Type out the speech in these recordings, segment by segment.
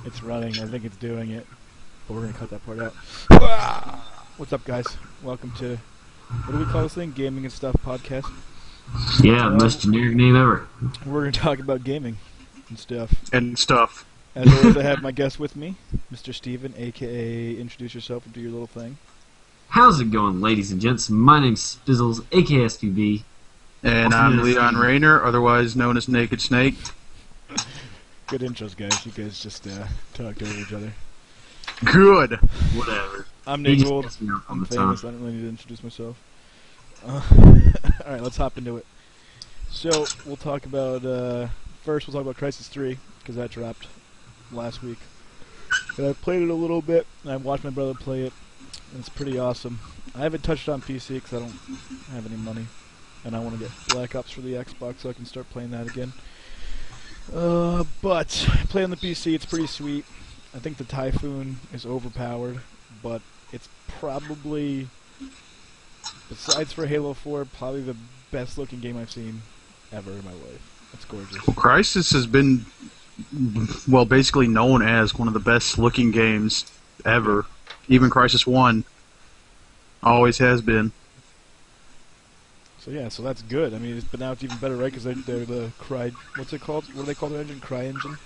It's running. I think it's doing it. But we're going to cut that part out. What's up, guys? Welcome to, what do we call this thing? Gaming and Stuff podcast. Yeah, most generic name ever. We're going to talk about gaming and stuff. As always, I have my guest with me, Mr. Steven, a.k.a. introduce yourself and do your little thing. How's it going, ladies and gents? My name's Spizzles, a.k.a. SPB. And I'm Leon Rayner, otherwise known as Naked Snake. Good intros, guys. You guys just talked over each other. Good. Whatever. I'm Nick Gold. I'm famous. I don't really need to introduce myself. Alright, let's hop into it. So, we'll talk about, first we'll talk about Crysis 3, because that dropped last week. And I've played it a little bit, and I've watched my brother play it, and it's pretty awesome. I haven't touched it on PC, because I don't have any money, and I want to get Black Ops for the Xbox so I can start playing that again. But, play on the PC, it's pretty sweet. I think the Typhoon is overpowered, but it's probably, besides for Halo 4, probably the best looking game I've seen ever in my life. It's gorgeous. Well, Crysis has been, well, basically known as one of the best looking games ever. Even Crysis 1 always has been. So yeah, so that's good. I mean, but now it's even better, right? Because they're the Cry, what's it called? What do they call their engine? Cry engine?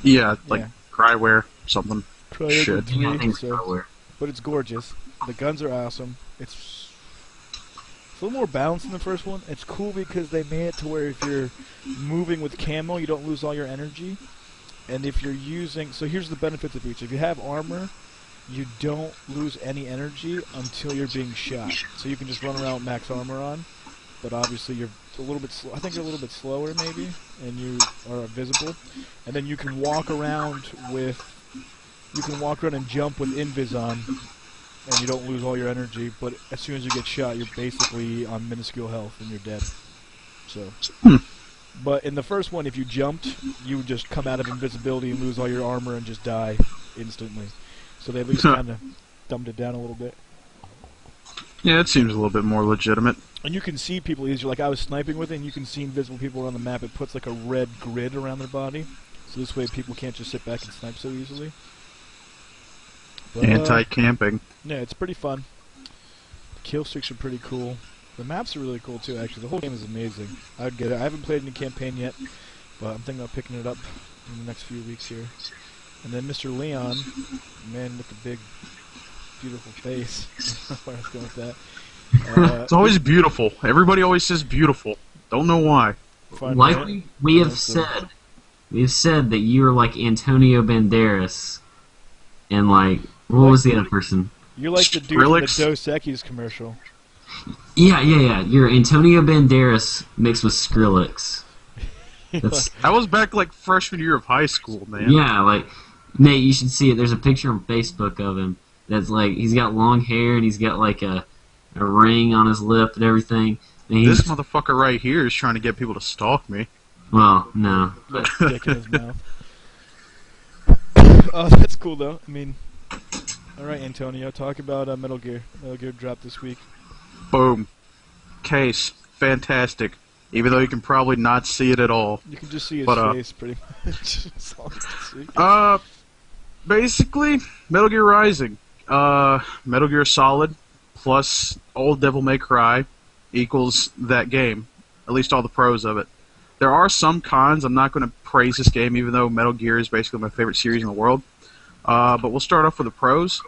Yeah, like Cryware, something. Cry shit. Engine 3, so, but it's gorgeous. The guns are awesome. It's a little more balanced than the first one. It's cool because they made it to where if you're moving with camo, you don't lose all your energy. And if you're using... So here's the benefits of each. If you have armor, you don't lose any energy until you're being shot. So you can just run around with max armor on. But obviously you're a little bit I think you're a little bit slower maybe, and you are visible. And then you can walk around with... You can walk around and jump with invis on, and you don't lose all your energy, but as soon as you get shot, you're basically on minuscule health and you're dead. So, but in the first one, if you jumped, you would just come out of invisibility and lose all your armor and just die instantly. So they at least kind of dumbed it down a little bit. Yeah, it seems a little bit more legitimate. And you can see people easier. Like I was sniping with it, and you can see invisible people on the map. It puts like a red grid around their body, so this way people can't just sit back and snipe so easily. But, anti-camping. Yeah, it's pretty fun. The kill streaks are pretty cool. The maps are really cool too, actually. The whole game is amazing. I'd get it. I haven't played any campaign yet, but I'm thinking about picking it up in the next few weeks here. And then Mr. Leon, man with the big, beautiful face. I don't know where I was going with that. It's always beautiful. Everybody always says beautiful. Don't know why. Like we have said that you're like Antonio Banderas, and like, what was the other person? You're like the dude in the Dos Equis commercial. Yeah. You're Antonio Banderas mixed with Skrillex. That was back like freshman year of high school, man. Yeah, like, Nate, you should see it. There's a picture on Facebook of him that's like, he's got long hair and he's got like a ring on his lip and everything. And this motherfucker right here is trying to get people to stalk me. Well, no. Dick in his mouth. Oh, that's cool though. I mean, alright, Antonio, talk about Metal Gear. Metal Gear dropped this week. Boom. Case. Fantastic. Even though you can probably not see it at all. You can just see his face, pretty much. That's all you can see. Basically, Metal Gear Rising. Metal Gear Solid plus old Devil May Cry equals that game. At least all the pros of it. There are some cons. I'm not going to praise this game, even though Metal Gear is basically my favorite series in the world. But we'll start off with the pros.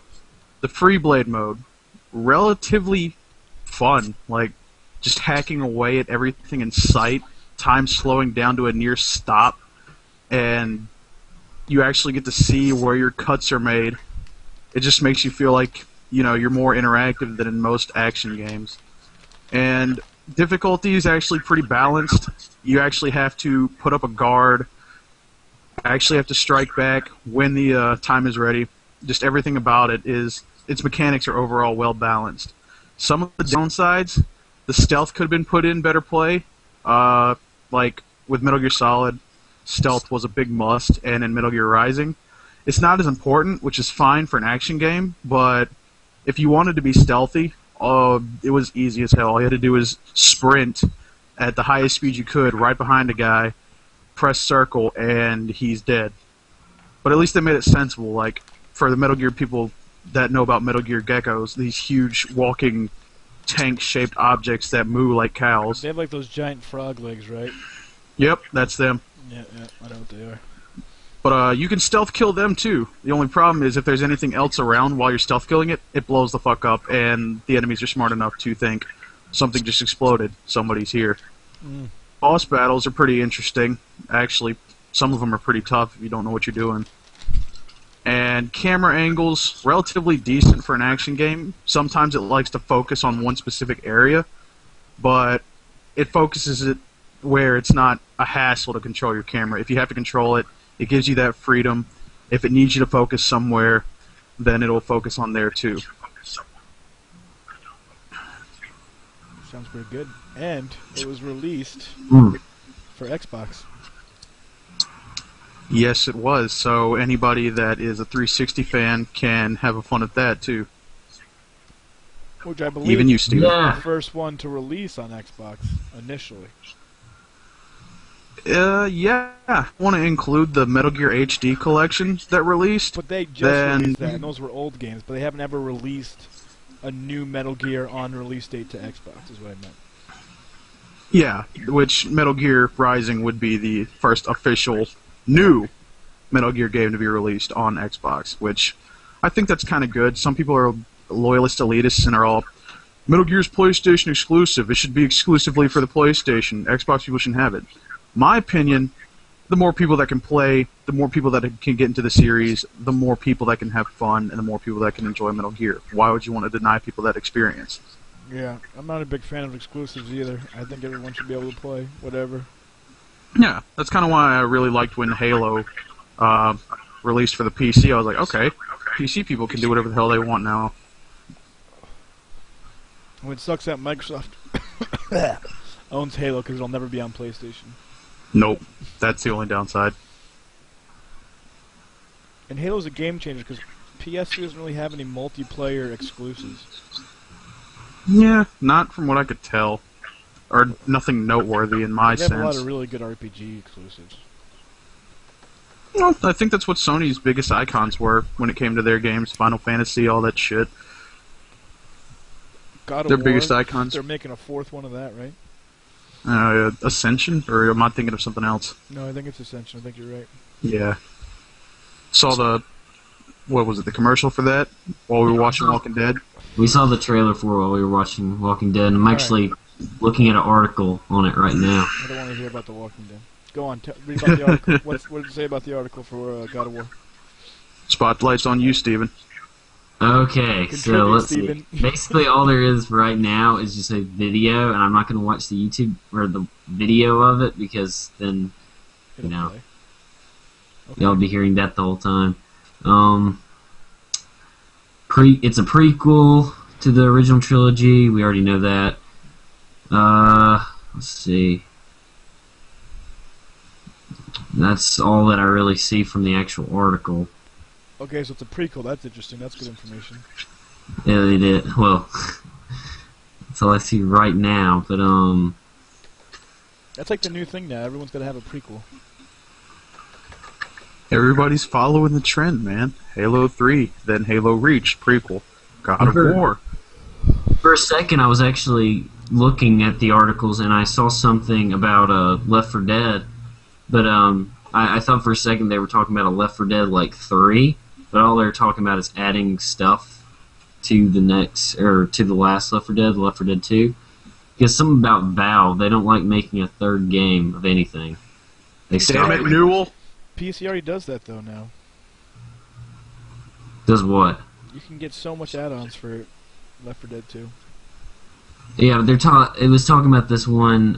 The Free Blade mode. Relatively fun. Like, just hacking away at everything in sight. Time slowing down to a near stop. And you actually get to see where your cuts are made. It just makes you feel like, you know, you're more interactive than in most action games. And difficulty is actually pretty balanced. You actually have to put up a guard, actually have to strike back when the time is ready. Just everything about it is, its mechanics are overall well balanced. Some of the downsides, the stealth could have been put in better play. Like with Metal Gear Solid, stealth was a big must, and in Metal Gear Rising, it's not as important, which is fine for an action game, but if you wanted to be stealthy, it was easy as hell. All you had to do was sprint at the highest speed you could, right behind a guy, press circle, and he's dead. but at least they made it sensible. Like for the Metal Gear people that know about Metal Gear geckos, these huge walking tank-shaped objects that moo like cows. They have like those giant frog legs, right? Yep, that's them. Yeah, I know what they are. But you can stealth kill them too. The only problem is if there's anything else around while you're stealth killing it, it blows the fuck up, and the enemies are smart enough to think something just exploded, somebody's here. Boss battles are pretty interesting. Actually, some of them are pretty tough if you don't know what you're doing. And camera angles, relatively decent for an action game. Sometimes it likes to focus on one specific area, but it focuses it where it's not a hassle to control your camera. If you have to control it, it gives you that freedom. If it needs you to focus somewhere, then it'll focus on there too. Sounds pretty good. And it was released for Xbox. Yes, it was. So anybody that is a 360 fan can have fun at that too. Which I believe Even you, Steven. was the first one to release on Xbox initially. Yeah. I want to include the Metal Gear HD collection that released. But they just released that, and those were old games, but they haven't ever released a new Metal Gear on release date to Xbox, is what I meant. Yeah, which Metal Gear Rising would be the first official new Metal Gear game to be released on Xbox, which I think that's kind of good. Some people are loyalist elitists and are all, Metal Gear's PlayStation exclusive. It should be exclusively for the PlayStation. Xbox people shouldn't have it. My opinion, the more people that can play, the more people that can get into the series, the more people that can have fun, and the more people that can enjoy Metal Gear. Why would you want to deny people that experience? Yeah, I'm not a big fan of exclusives either. I think everyone should be able to play whatever. Yeah, that's kind of why I really liked when Halo released for the PC. I was like, okay, PC people can do whatever the hell they want now. It sucks that Microsoft owns Halo because it'll never be on PlayStation. Nope, that's the only downside. And Halo's a game changer because PS2 doesn't really have any multiplayer exclusives. Yeah, not from what I could tell. Or nothing noteworthy in my They have sense. a lot of really good RPG exclusives. Well, I think that's what Sony's biggest icons were when it came to their games. Final Fantasy, all that shit. God of Their War, biggest icons. They're making a fourth one of that, right? Ascension? Or am I thinking of something else? No, I think it's Ascension. I think you're right. Yeah. Saw the... What was it, the commercial for that? While we were watching Walking Dead? We saw the trailer for it while we were watching Walking Dead, and I'm actually looking at an article on it right now. I don't want to hear about The Walking Dead. Go on, read about the article. What did it say about the article for God of War? Spotlight's on you, Steven. Okay, so Contribute, let's Steven. see. Basically, all there is right now is just a video, and I'm not going to watch the YouTube or the video of it because then, It'll play. Okay. y'all be hearing that the whole time. It's a prequel to the original trilogy. We already know that. Let's see. That's all that I really see from the actual article. Okay, so it's a prequel. That's interesting. That's good information. Yeah, they did. Well, that's all I see right now. But That's like the new thing now. Everyone's got to have a prequel. Everybody's following the trend, man. Halo 3, then Halo Reach, prequel. God of War. for a second, I was actually looking at the articles and I saw something about Left 4 Dead. But I thought for a second they were talking about a Left 4 Dead like 3, but all they're talking about is adding stuff to the next or to the last Left 4 Dead, Left 4 Dead 2. Because something about Valve, they don't like making a third game of anything. They Damn it, Newell. PC already does that though now. Does what? You can get so much add-ons for Left 4 Dead 2. Yeah, it was talking about this one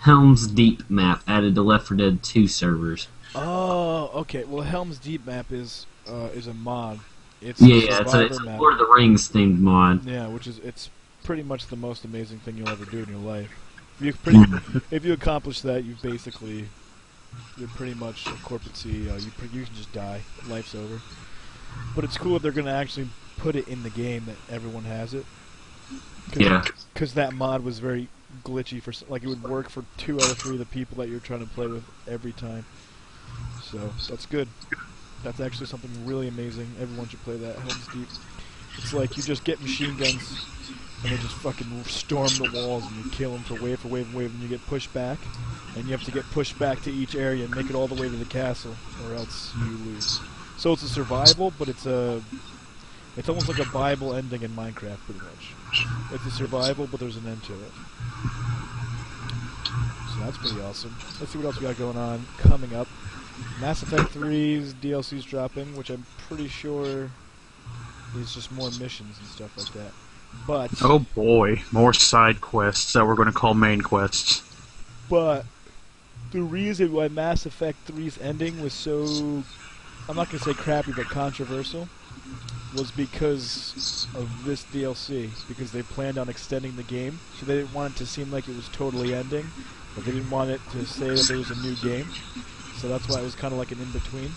Helm's Deep map added to Left 4 Dead 2 servers. Oh, okay. Well, Helm's Deep map is a mod. It's Yeah, a it's a map. Lord of the Rings themed mod. Yeah, it's pretty much the most amazing thing you'll ever do in your life. If you accomplish that, you're pretty much a corporate CEO. You can just die. Life's over. But it's cool if they're going to actually put it in the game that everyone has it. Because that mod was very glitchy it would work for 2 out of 3 of the people that you're trying to play with every time. So that's good. That's actually something really amazing. Everyone should play that. Helms Deep. It's like you just get machine guns and they just fucking storm the walls and you kill them for wave and you get pushed back. And you have to get pushed back to each area and make it all the way to the castle or else you lose. So it's a survival, but it's almost like a Bible ending in Minecraft, pretty much. It's a survival, but there's an end to it. So that's pretty awesome. Let's see what else we got going on coming up. Mass Effect 3's DLC's dropping, which I'm pretty sure is just more missions and stuff like that. But oh boy, more side quests that we're going to call main quests. But the reason why Mass Effect 3's ending was so, I'm not going to say crappy, but controversial, was because of this DLC. Because they planned on extending the game, so they didn't want it to seem like it was totally ending, but they didn't want it to say that there was a new game. So that's why it was kind of like an in-between.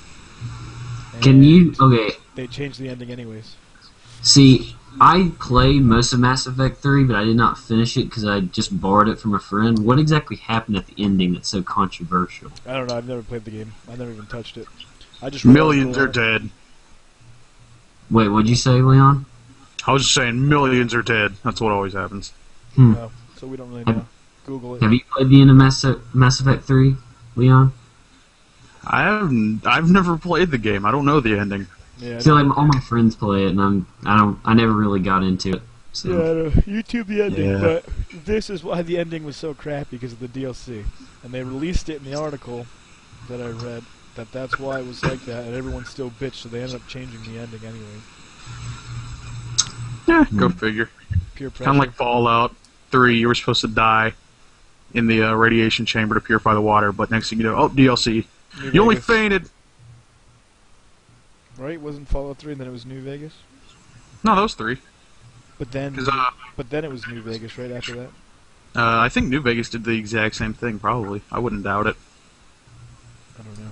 Can you... Okay. They changed the ending anyways. See, I played most of Mass Effect 3, but I did not finish it because I just borrowed it from a friend. What exactly happened at the ending that's so controversial? I don't know. I've never played the game. I've never even touched it. I just millions are dead. Wait, what'd you say, Leon? I was just saying millions are dead. That's what always happens. No, so we don't really know. Google it. Have you played the end of Mass Effect 3, Leon? I've never played the game. I don't know the ending. Yeah, See, like all my friends play it, and I never really got into it. So. Yeah, I know. YouTube the ending, Yeah. but this is why the ending was so crappy because of the DLC, and they released it in the article that I read that's why it was like that, and everyone still bitched, so they ended up changing the ending anyway. Yeah, go figure. Pure pressure. Kind of like Fallout 3, you were supposed to die in the radiation chamber to purify the water, but next thing you know, oh, DLC. New You only Vegas. fainted. Right? It wasn't Fallout 3 and then it was New Vegas? No, that was 3. But then, 'Cause, but then it was New Vegas right after that? I think New Vegas did the exact same thing, probably. I wouldn't doubt it. I don't know.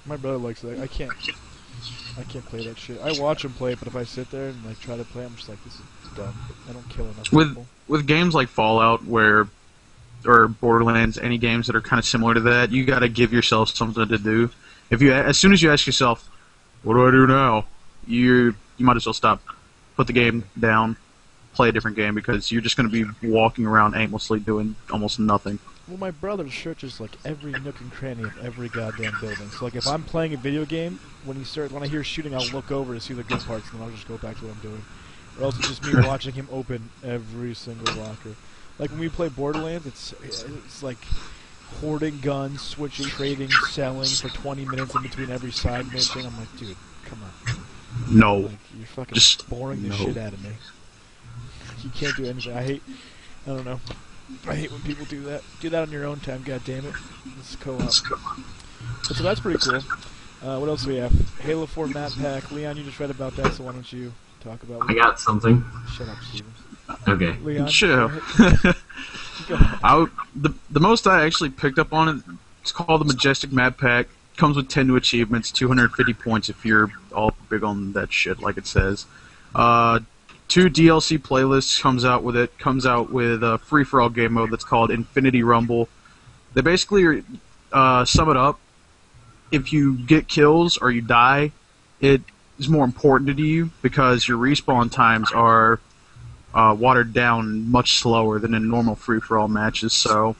My brother likes that. I can't play that shit. I watch him play it, but if I sit there and like try to play, I'm just like, this is dumb. I don't kill enough people. With games like Fallout, or Borderlands, any games that are kind of similar to that, you got to give yourself something to do. As soon as you ask yourself, "What do I do now?" you might as well stop, put the game down, play a different game, because you're just going to be walking around aimlessly doing almost nothing. Well, my brother searches like every nook and cranny of every goddamn building. So like if I'm playing a video game, when I hear shooting, I'll look over to see the good parts, and then I'll just go back to what I'm doing. Or else it's just me watching him open every single locker. Like when we play Borderlands, it's like hoarding guns, switching, trading, selling for 20 minutes in between every side mission. I'm like, dude, come on. No. Like, you're fucking Just boring the no. shit out of me. You can't do anything. I don't know. I hate when people do that. Do that on your own time, goddammit. This is co-op. So that's pretty cool. What else do we have? Halo 4 map pack. Leon, you just read about that, so why don't you talk about it? I got something. Shut up, Steven. Okay. Leon, Chill. go ahead. The most I actually picked up on it, it's called the Majestic Map Pack. Comes with 10 new achievements, 250 points if you're all big on that shit, like it says. 2 DLC playlists comes out with it. Comes out with a free-for-all game mode that's called Infinity Rumble. They basically sum it up. If you get kills or you die, it is more important to you because your respawn times are watered down much slower than in normal free-for-all matches. So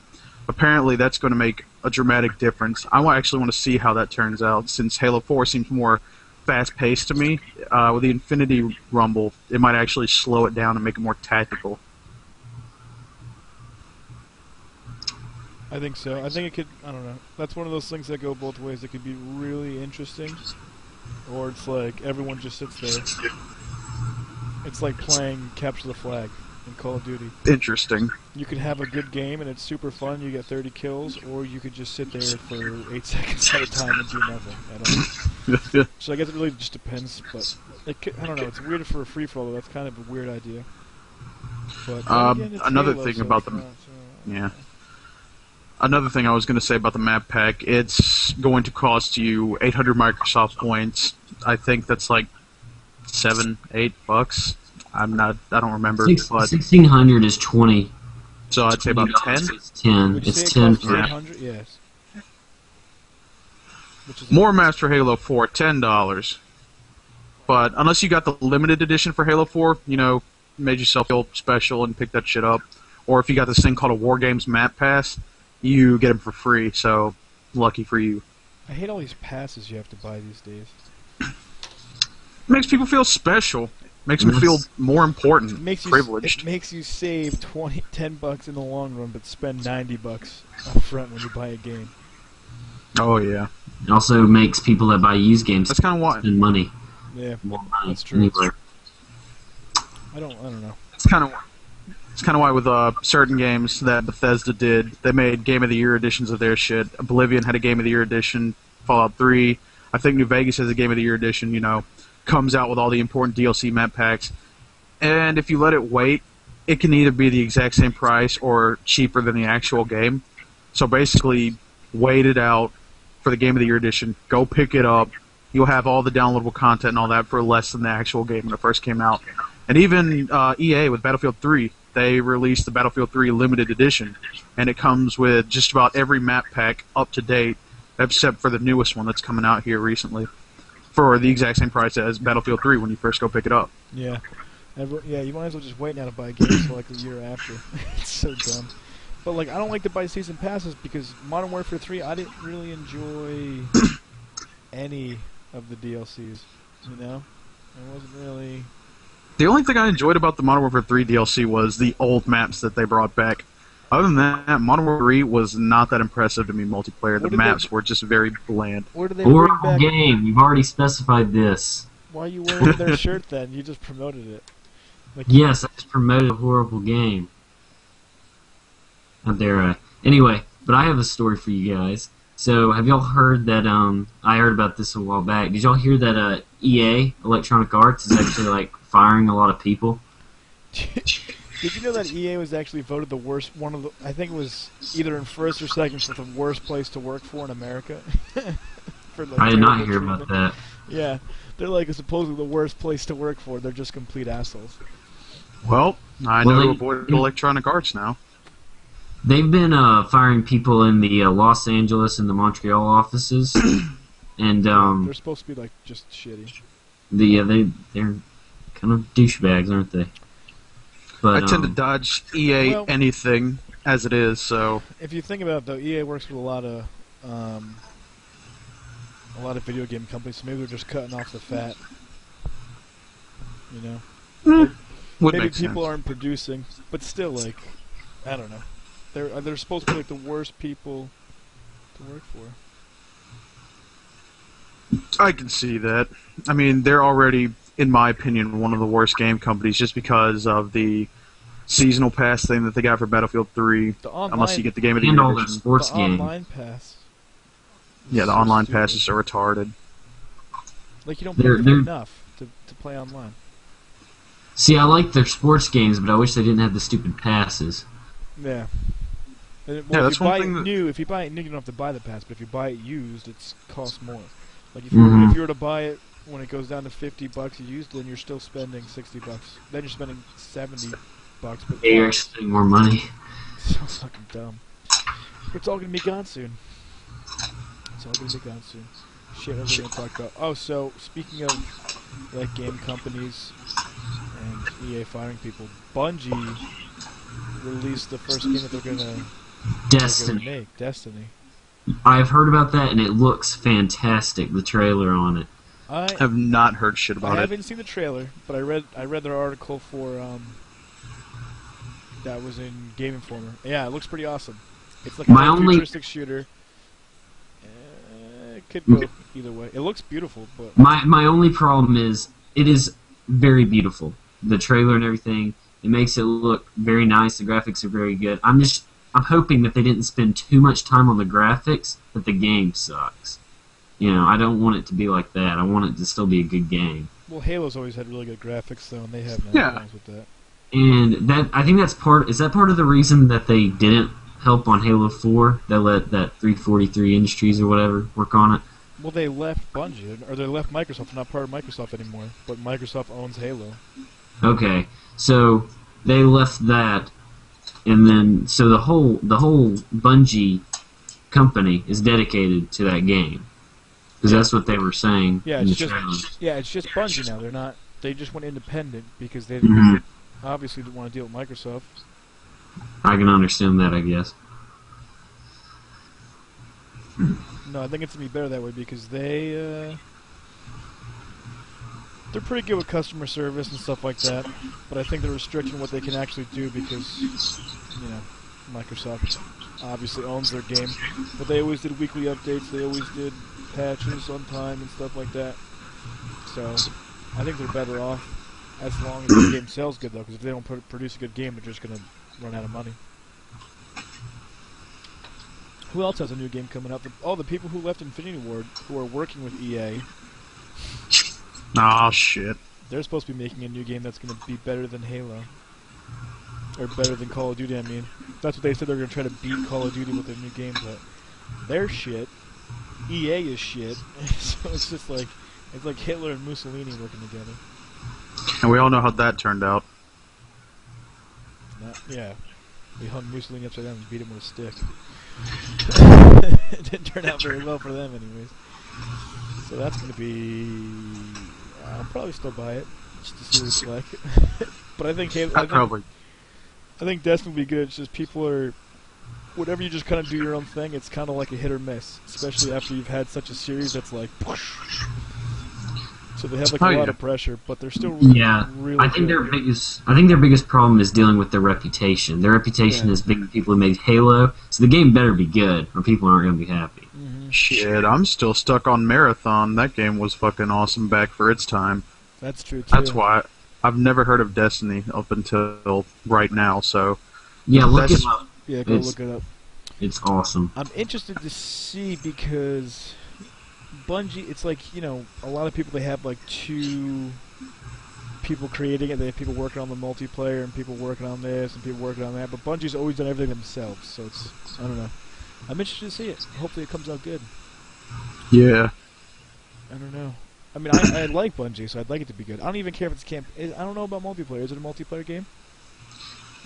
apparently that's going to make a dramatic difference. I actually want to see how that turns out, since Halo 4 seems more fast-paced to me. With the Infinity Rumble, it might actually slow it down and make it more tactical. I think so. I think it could, I don't know. That's one of those things that go both ways. It could be really interesting, or it's like everyone just sits there. It's like playing Capture the Flag in Call of Duty. Interesting. You could have a good game and it's super fun, you get 30 kills, or you could just sit there for 8 seconds at a time and do nothing at all. So I guess it really just depends, but I don't know, it's weird for a free-for-all, that's kind of a weird idea. But again, it's another Halo, thing so about it's the... not, so, Yeah. Another thing I was going to say about the map pack, it's going to cost you 800 Microsoft points. I think that's like $7, $8. I don't remember. But 1600 is 20. So I'd say about 10. It's 10. Would you It's say it 10 costs for 800? Yes. Which is More maps for Halo 4, $10. But unless you got the limited edition for Halo 4, you know, made yourself feel special and pick that shit up. Or if you got this thing called a War Games Map Pass, you get them for free, so lucky for you. I hate all these passes you have to buy these days. Makes people feel special. Makes them feel more important, privileged. It makes you save $10 in the long run, but spend $90 up front when you buy a game. Oh, yeah. It also makes people that buy used games That's kind of why. spend money. Yeah, More money. that's true. Anywhere. I don't know. It's kind of why with certain games that Bethesda did, they made Game of the Year editions of their shit. Oblivion had a Game of the Year edition. Fallout 3, I think New Vegas has a Game of the Year edition. You know, comes out with all the important DLC map packs. And if you let it wait, it can either be the exact same price or cheaper than the actual game. So basically, wait it out for the Game of the Year edition. Go pick it up. You'll have all the downloadable content and all that for less than the actual game when it first came out. And even EA with Battlefield 3, they released the Battlefield 3 limited edition, and it comes with just about every map pack up to date, except for the newest one that's coming out here recently, for the exact same price as Battlefield 3 when you first go pick it up. Yeah. Yeah, you might as well just wait now to buy a game until like a year after. It's so dumb. But like, I don't like to buy season passes because Modern Warfare 3, I didn't really enjoy any of the DLCs. You know, it wasn't really. The only thing I enjoyed about the Modern Warfare 3 DLC was the old maps that they brought back. Other than that, Modern Warfare 3 was not that impressive to me multiplayer. The maps were just very bland. Where did they bring Horrible back? game. You've already specified this. Why are you wearing their shirt then? You just promoted it. Like, Yes, I just promoted a horrible game. How dare I? Anyway, but I have a story for you guys. So, have y'all heard that, I heard about this a while back. Did y'all hear that, EA, Electronic Arts, is actually, like, firing a lot of people? Did you know that EA was actually voted the worst, I think it was either in first or second for the worst place to work for in America? For, like, I did not hear treatment. about that. Yeah, they're like supposedly the worst place to work for. They're just complete assholes. Well, I know to avoid Electronic Arts now. They've been firing people in the Los Angeles and the Montreal offices, and They're supposed to be like just shitty. they're kind of douchebags, aren't they? But I tend to dodge EA well, anything as it is, so If you think about it, though, EA works with a lot of video game companies, so maybe they're just cutting off the fat. You know, would maybe make people sense. aren't producing, but still, like, I don't know. They're supposed to be like the worst people to work for. I can see that. I mean, they're already, in my opinion, one of the worst game companies just because of the seasonal pass thing that they got for Battlefield 3. The online, Unless you get the Game of the and Year all their edition. sports the games. online pass. Yeah, the So online stupid. passes are retarded. Like, you don't They're- pay enough to play online. See, I like their sports games, but I wish they didn't have the stupid passes. Yeah. And, Yeah, if that's you one buy thing it that- new, if you buy it new, you don't have to buy the pass. But if you buy it used, it costs more. Like if Mhm. you were to buy it when it goes down to $50 used, then you're still spending $60. Then you're spending $70. But Yeah, you're actually spending more money. so fucking dumb. But it's all gonna be gone soon. It's all gonna be gone soon. Shit, what was I gonna talk about? Oh, so speaking of like game companies and EA firing people, Bungie released the first game that they're gonna Destiny. make, Destiny. I've heard about that, and it looks fantastic. The trailer on it. I have not heard shit about it. haven't seen the trailer, but I read their article for that was in Game Informer. Yeah, it looks pretty awesome. It's like My a only- futuristic shooter. It could go either way. It looks beautiful, but My only problem is it is very beautiful. The trailer and everything, it makes it look very nice. The graphics are very good. I'm hoping that they didn't spend too much time on the graphics, but the game sucks. You know, I don't want it to be like that. I want it to still be a good game. well, Halo's always had really good graphics though, and they have no Yeah. problems with that. And I think that's part of the reason that they didn't help on Halo 4? They let that 343 Industries or whatever work on it. Well, they left Bungie, or they left Microsoft. They're not part of Microsoft anymore, but Microsoft owns Halo. Okay, so they left that, and then so the whole Bungie company is dedicated to that game. Because that's what they were saying. Yeah, in it's the just trailers. it's just Bungie now. They're not. They just went independent because they Mhm. obviously didn't want to deal with Microsoft. I can understand that, I guess. No, I think it's gonna be better that way because they're pretty good with customer service and stuff like that. But I think they're restricting what they can actually do because Microsoft obviously owns their game. But they always did weekly updates. They always did patches on time and stuff like that. So I think they're better off as long as the game sells good, though. Because if they don't produce a good game, they're just gonna run out of money. Who else has a new game coming out? The people who left Infinity Ward, who are working with EA, Oh shit. they're supposed to be making a new game that's going to be better than Halo. Or better than Call of Duty, I mean. That's what they said, they're going to try to beat Call of Duty with their new game, but they're shit. EA is shit. So it's just like, it's like Hitler and Mussolini working together. And we all know how that turned out. Yeah. We hung Mussolini upside down and beat him with a stick. It didn't turn out very well for them anyways. So that's going to be... I'll probably still buy it, just to see what it's like. But I think I think Destiny will be good. It's just people are... Whenever you just kind of do your own thing, it's kind of like a hit or miss. Especially after you've had such a series that's like... So they have like a lot of pressure, but they're still really, really I think good. their biggest problem is dealing with their reputation. Their reputation is big people who made Halo, so the game better be good, or people aren't going to be happy. Mm-hmm. Shit, I'm still stuck on Marathon. That game was fucking awesome back for its time. That's true, too. That's why I've never heard of Destiny up until right now, so... Yeah, look it up. Yeah, go look it up. It's awesome. I'm interested to see because... Bungie, it's like, a lot of people, they have like two people creating it. They have people working on the multiplayer and people working on this and people working on that. But Bungie's always done everything themselves, so it's, I don't know. I'm interested to see it. Hopefully it comes out good. Yeah. I don't know. I mean, I like Bungie, so I'd like it to be good. I don't even care if it's I don't know about multiplayer. Is it a multiplayer game?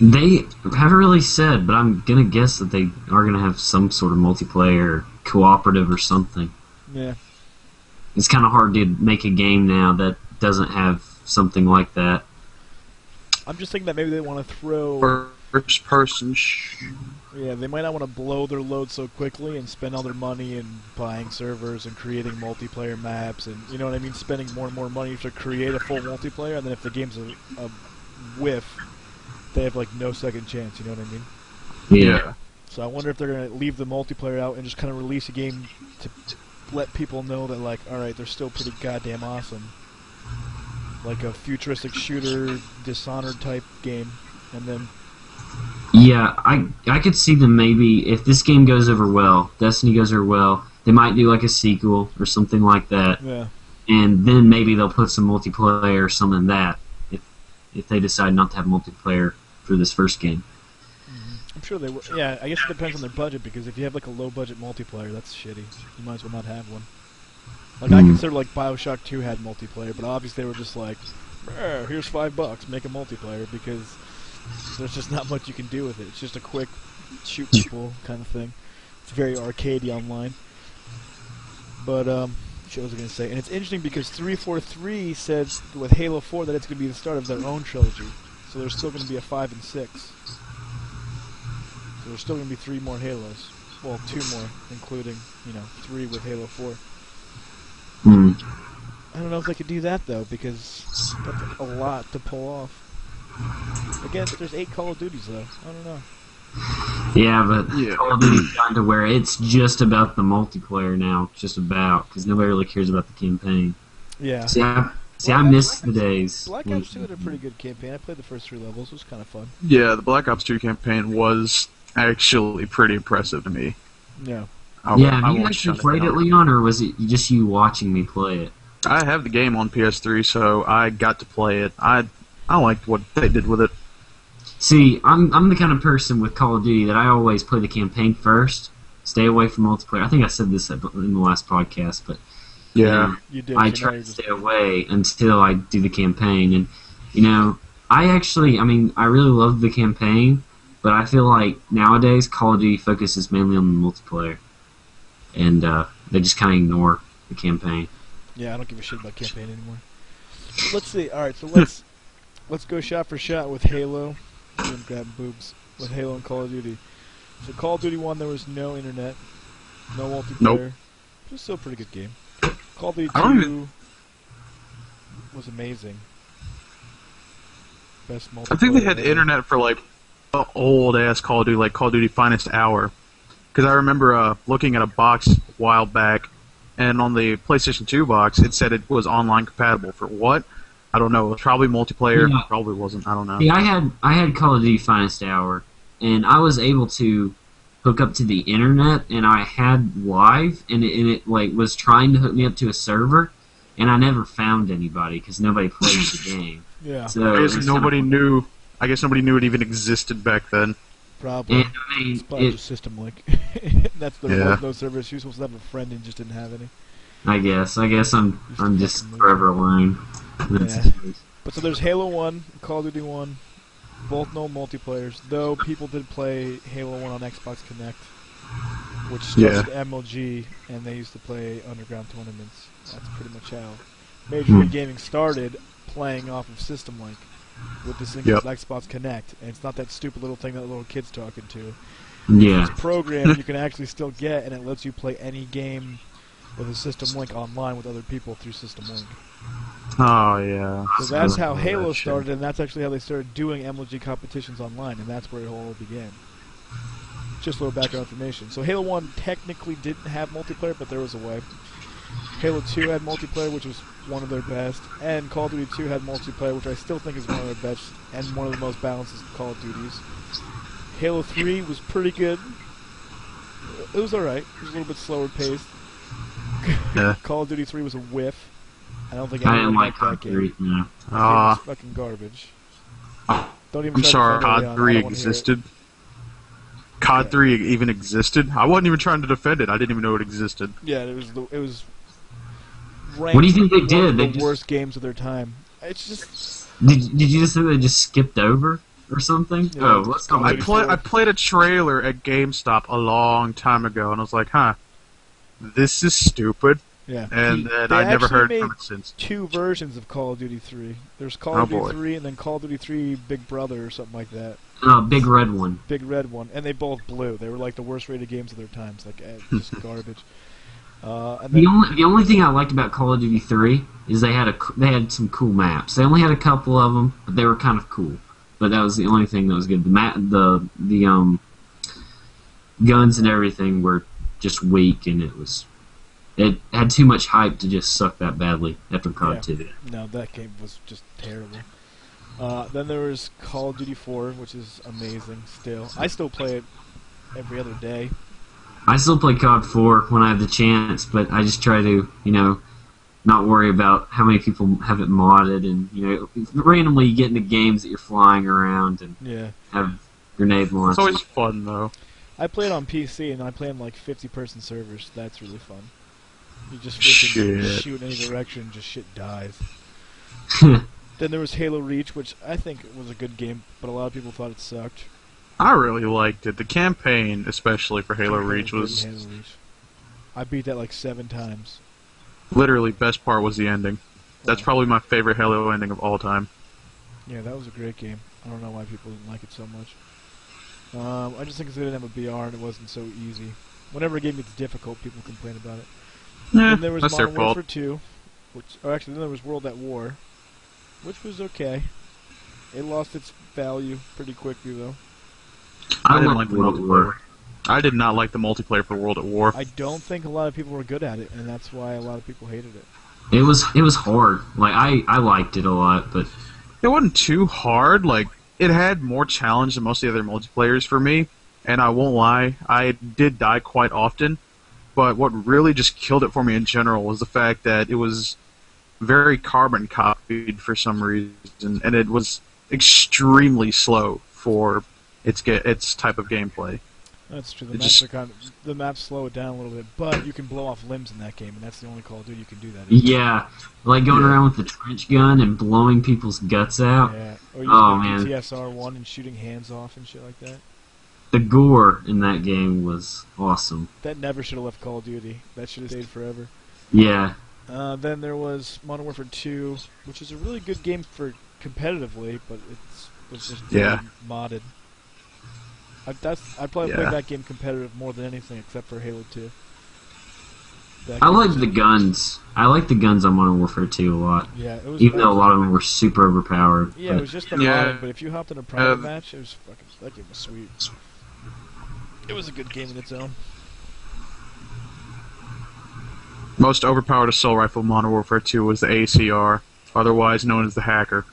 They haven't really said, but I'm going to guess that they are going to have some sort of multiplayer, cooperative or something. Yeah. It's kind of hard to make a game now that doesn't have something like that. I'm just thinking that maybe they want to throw... First person Yeah, they might not want to blow their load so quickly and spend all their money in buying servers and creating multiplayer maps and, you know what I mean, spending more and more money to create a full multiplayer, and then if the game's a whiff, they have, like, no second chance, you know what I mean? Yeah. So I wonder if they're going to leave the multiplayer out and just kind of release a game to let people know that, like, alright, they're still pretty goddamn awesome. Like a futuristic shooter, Dishonored type game, and then... Yeah, I could see them maybe, if this game goes over well, Destiny goes over well, they might do like a sequel or something like that. Yeah. And then maybe they'll put some multiplayer or something in that, if they decide not to have multiplayer for this first game. I'm sure they will. Yeah, I guess it depends on their budget, because if you have like a low-budget multiplayer, that's shitty. You might as well not have one. Like, I consider like Bioshock 2 had multiplayer, but obviously they were just like, here's $5, make a multiplayer, because there's just not much you can do with it. It's just a quick shoot people kind of thing. It's very arcadey online. But, what was I going to say? And it's interesting because 343 said with Halo 4 that it's going to be the start of their own trilogy. So there's still going to be a 5 and 6. So there's still going to be 3 more Halos. Well, 2 more, including, 3 with Halo 4. I don't know if they could do that, though, because that's a lot to pull off. I guess there's 8 Call of Duties, though. I don't know. Yeah, but Call of Duty's gotten to where it's just about the multiplayer now, just about, because nobody really cares about the campaign. Yeah. See, I miss the days. Black Ops 2 had a pretty good campaign. I played the first 3 levels. It was kind of fun. Yeah, the Black Ops 2 campaign was actually pretty impressive to me. Yeah. Have you actually played it, Leon, or was it just you watching me play it? I have the game on PS3, so I got to play it. I liked what they did with it. See, I'm the kind of person with Call of Duty that I always play the campaign first, stay away from multiplayer. I think I said this in the last podcast, but yeah, you did. I try to stay away until I do the campaign. And, I really love the campaign, but I feel like nowadays Call of Duty focuses mainly on the multiplayer. And they just kind of ignore the campaign. Yeah, I don't give a shit about campaign anymore. Let's see. All right, so let's go shot for shot with Halo. I'm grabbing boobs with Halo and Call of Duty. So Call of Duty 1, there was no internet, no multiplayer. Nope. It was still a pretty good game. Call of Duty I don't 2 was amazing. Best multiplayer. I think they had ever. internet for like old ass Call of Duty, like Call of Duty Finest Hour. Because I remember looking at a box a while back, and on the PlayStation 2 box, it said it was online compatible. For what? I don't know. It was probably multiplayer. Yeah. Probably wasn't. I don't know. Yeah, I had Call of Duty Finest Hour, and I was able to hook up to the internet, and I had live, and it like was trying to hook me up to a server, and I never found anybody because nobody played the game. Yeah, So I guess it's nobody kinda- knew. I guess nobody knew it even existed back then. probably. And, I mean, It's probably it, just System Link. That's the Yeah. no servers. You're supposed to have a friend and just didn't have any. I guess I'm just forever alone. That's Yeah. it. But so there's Halo 1, Call of Duty 1, both no multiplayers, though people did play Halo 1 on Xbox Connect, which started MLG, and they used to play underground tournaments. That's pretty much how Major League Gaming started, playing off of System Link with this thing called Xbox Connect, and it's not that stupid little thing that little kid's talking to. Yeah. It's a program you can actually still get, and it lets you play any game with a System Link online with other people through System Link. Oh yeah. So that's how That Halo shit. started, and that's actually how they started doing MLG competitions online, and that's where it all began. Just a little background information. So Halo 1 technically didn't have multiplayer, but there was a way. Halo 2 had multiplayer, which was one of their best, and Call of Duty 2 had multiplayer, which I still think is one of their best, and one of the most balanced Call of Duties. Halo 3 was pretty good. It was alright. It was a little bit slower paced. Yeah. Call of Duty 3 was a whiff. I don't think I anyone didn't like liked that game. COD 3. No. That game was fucking garbage. Don't even I'm try to sorry. defend COD Leon. I 3 don't wanna hear it. existed. COD Yeah. 3 even existed. I wasn't even trying to defend it. I didn't even know it existed. Yeah, it was ranked What do you think they one did? of They the just- worst games of their time. It's just Did you just say they just skipped over or something? Yeah, Oh, it's let's Call go. of Duty. I played a trailer at GameStop a long time ago, and I was like, huh, this is stupid. yeah. And then They I never actually heard made from it since. two versions of Call of Duty 3. There's Call Oh, of Duty boy. 3 and then Call of Duty 3 Big Brother or something like that. Big red one. Big Red one, and they both blew. They were like the worst rated games of their times, like just garbage. And then, The only thing I liked about Call of Duty 3 is they had some cool maps. They only had a couple of them, but they were kind of cool. But that was the only thing that was good. The guns and everything were just weak, and it had too much hype to just suck that badly after COD 2. no, that game was just terrible. Then there was Call of Duty 4, which is amazing still. I still play it every other day. I still play COD 4 when I have the chance, but I just try to, not worry about how many people have it modded, and randomly you get into games that you're flying around and Yeah. have grenade launch. It's always fun, though. I play it on PC, and I play in like 50-person servers. That's really fun. You just freaking Shit. shoot in any direction, just shit dies. Then there was Halo Reach, which I think was a good game, but a lot of people thought it sucked. I really liked it. The campaign, especially for Halo Reach, was Halo Reach. I beat that like 7 times. literally best part was the ending. That's Wow. probably my favorite Halo ending of all time. Yeah, that was a great game. I don't know why people didn't like it so much. I just think it's they didn't have a BR and it wasn't so easy. Whenever a game gets difficult, people complain about it. Then there was that's their Modern fault. Warfare 2, then there was World at War, which was okay. It lost its value pretty quickly, though. I didn't love like the World at multiplayer. War. I did not like the multiplayer for World at War. I don't think a lot of people were good at it, and that's why a lot of people hated it. It was hard. Like I liked it a lot, but It wasn't too hard. Like, it had more challenge than most of the other multiplayers for me. And I won't lie, I did die quite often. But what really just killed it for me in general was the fact that it was very carbon copied for some reason, and it was extremely slow for its type of gameplay. That's true. It just- The maps slow it down a little bit, but you can blow off limbs in that game, and that's the only Call of Duty you can do that in. yeah, like going around with the trench gun and blowing people's guts out. Yeah. Or Oh, using man. PTSR-1 and shooting hands off and shit like that. The gore in that game was awesome. That never should have left Call of Duty. That should have stayed forever. Yeah. Then there was Modern Warfare 2, which is a really good game for competitively, but it's just very modded. I'd probably play that game competitive more than anything except for Halo 2. I like the guns. I like the guns on Modern Warfare 2 a lot. Yeah, it was even though a lot of them were super overpowered. Yeah, it was just the modding, but if you hopped in a private match, it was fucking, that game was sweet. It was a good game in its own. Most overpowered assault rifle in Modern Warfare 2 was the ACR, otherwise known as the Hacker.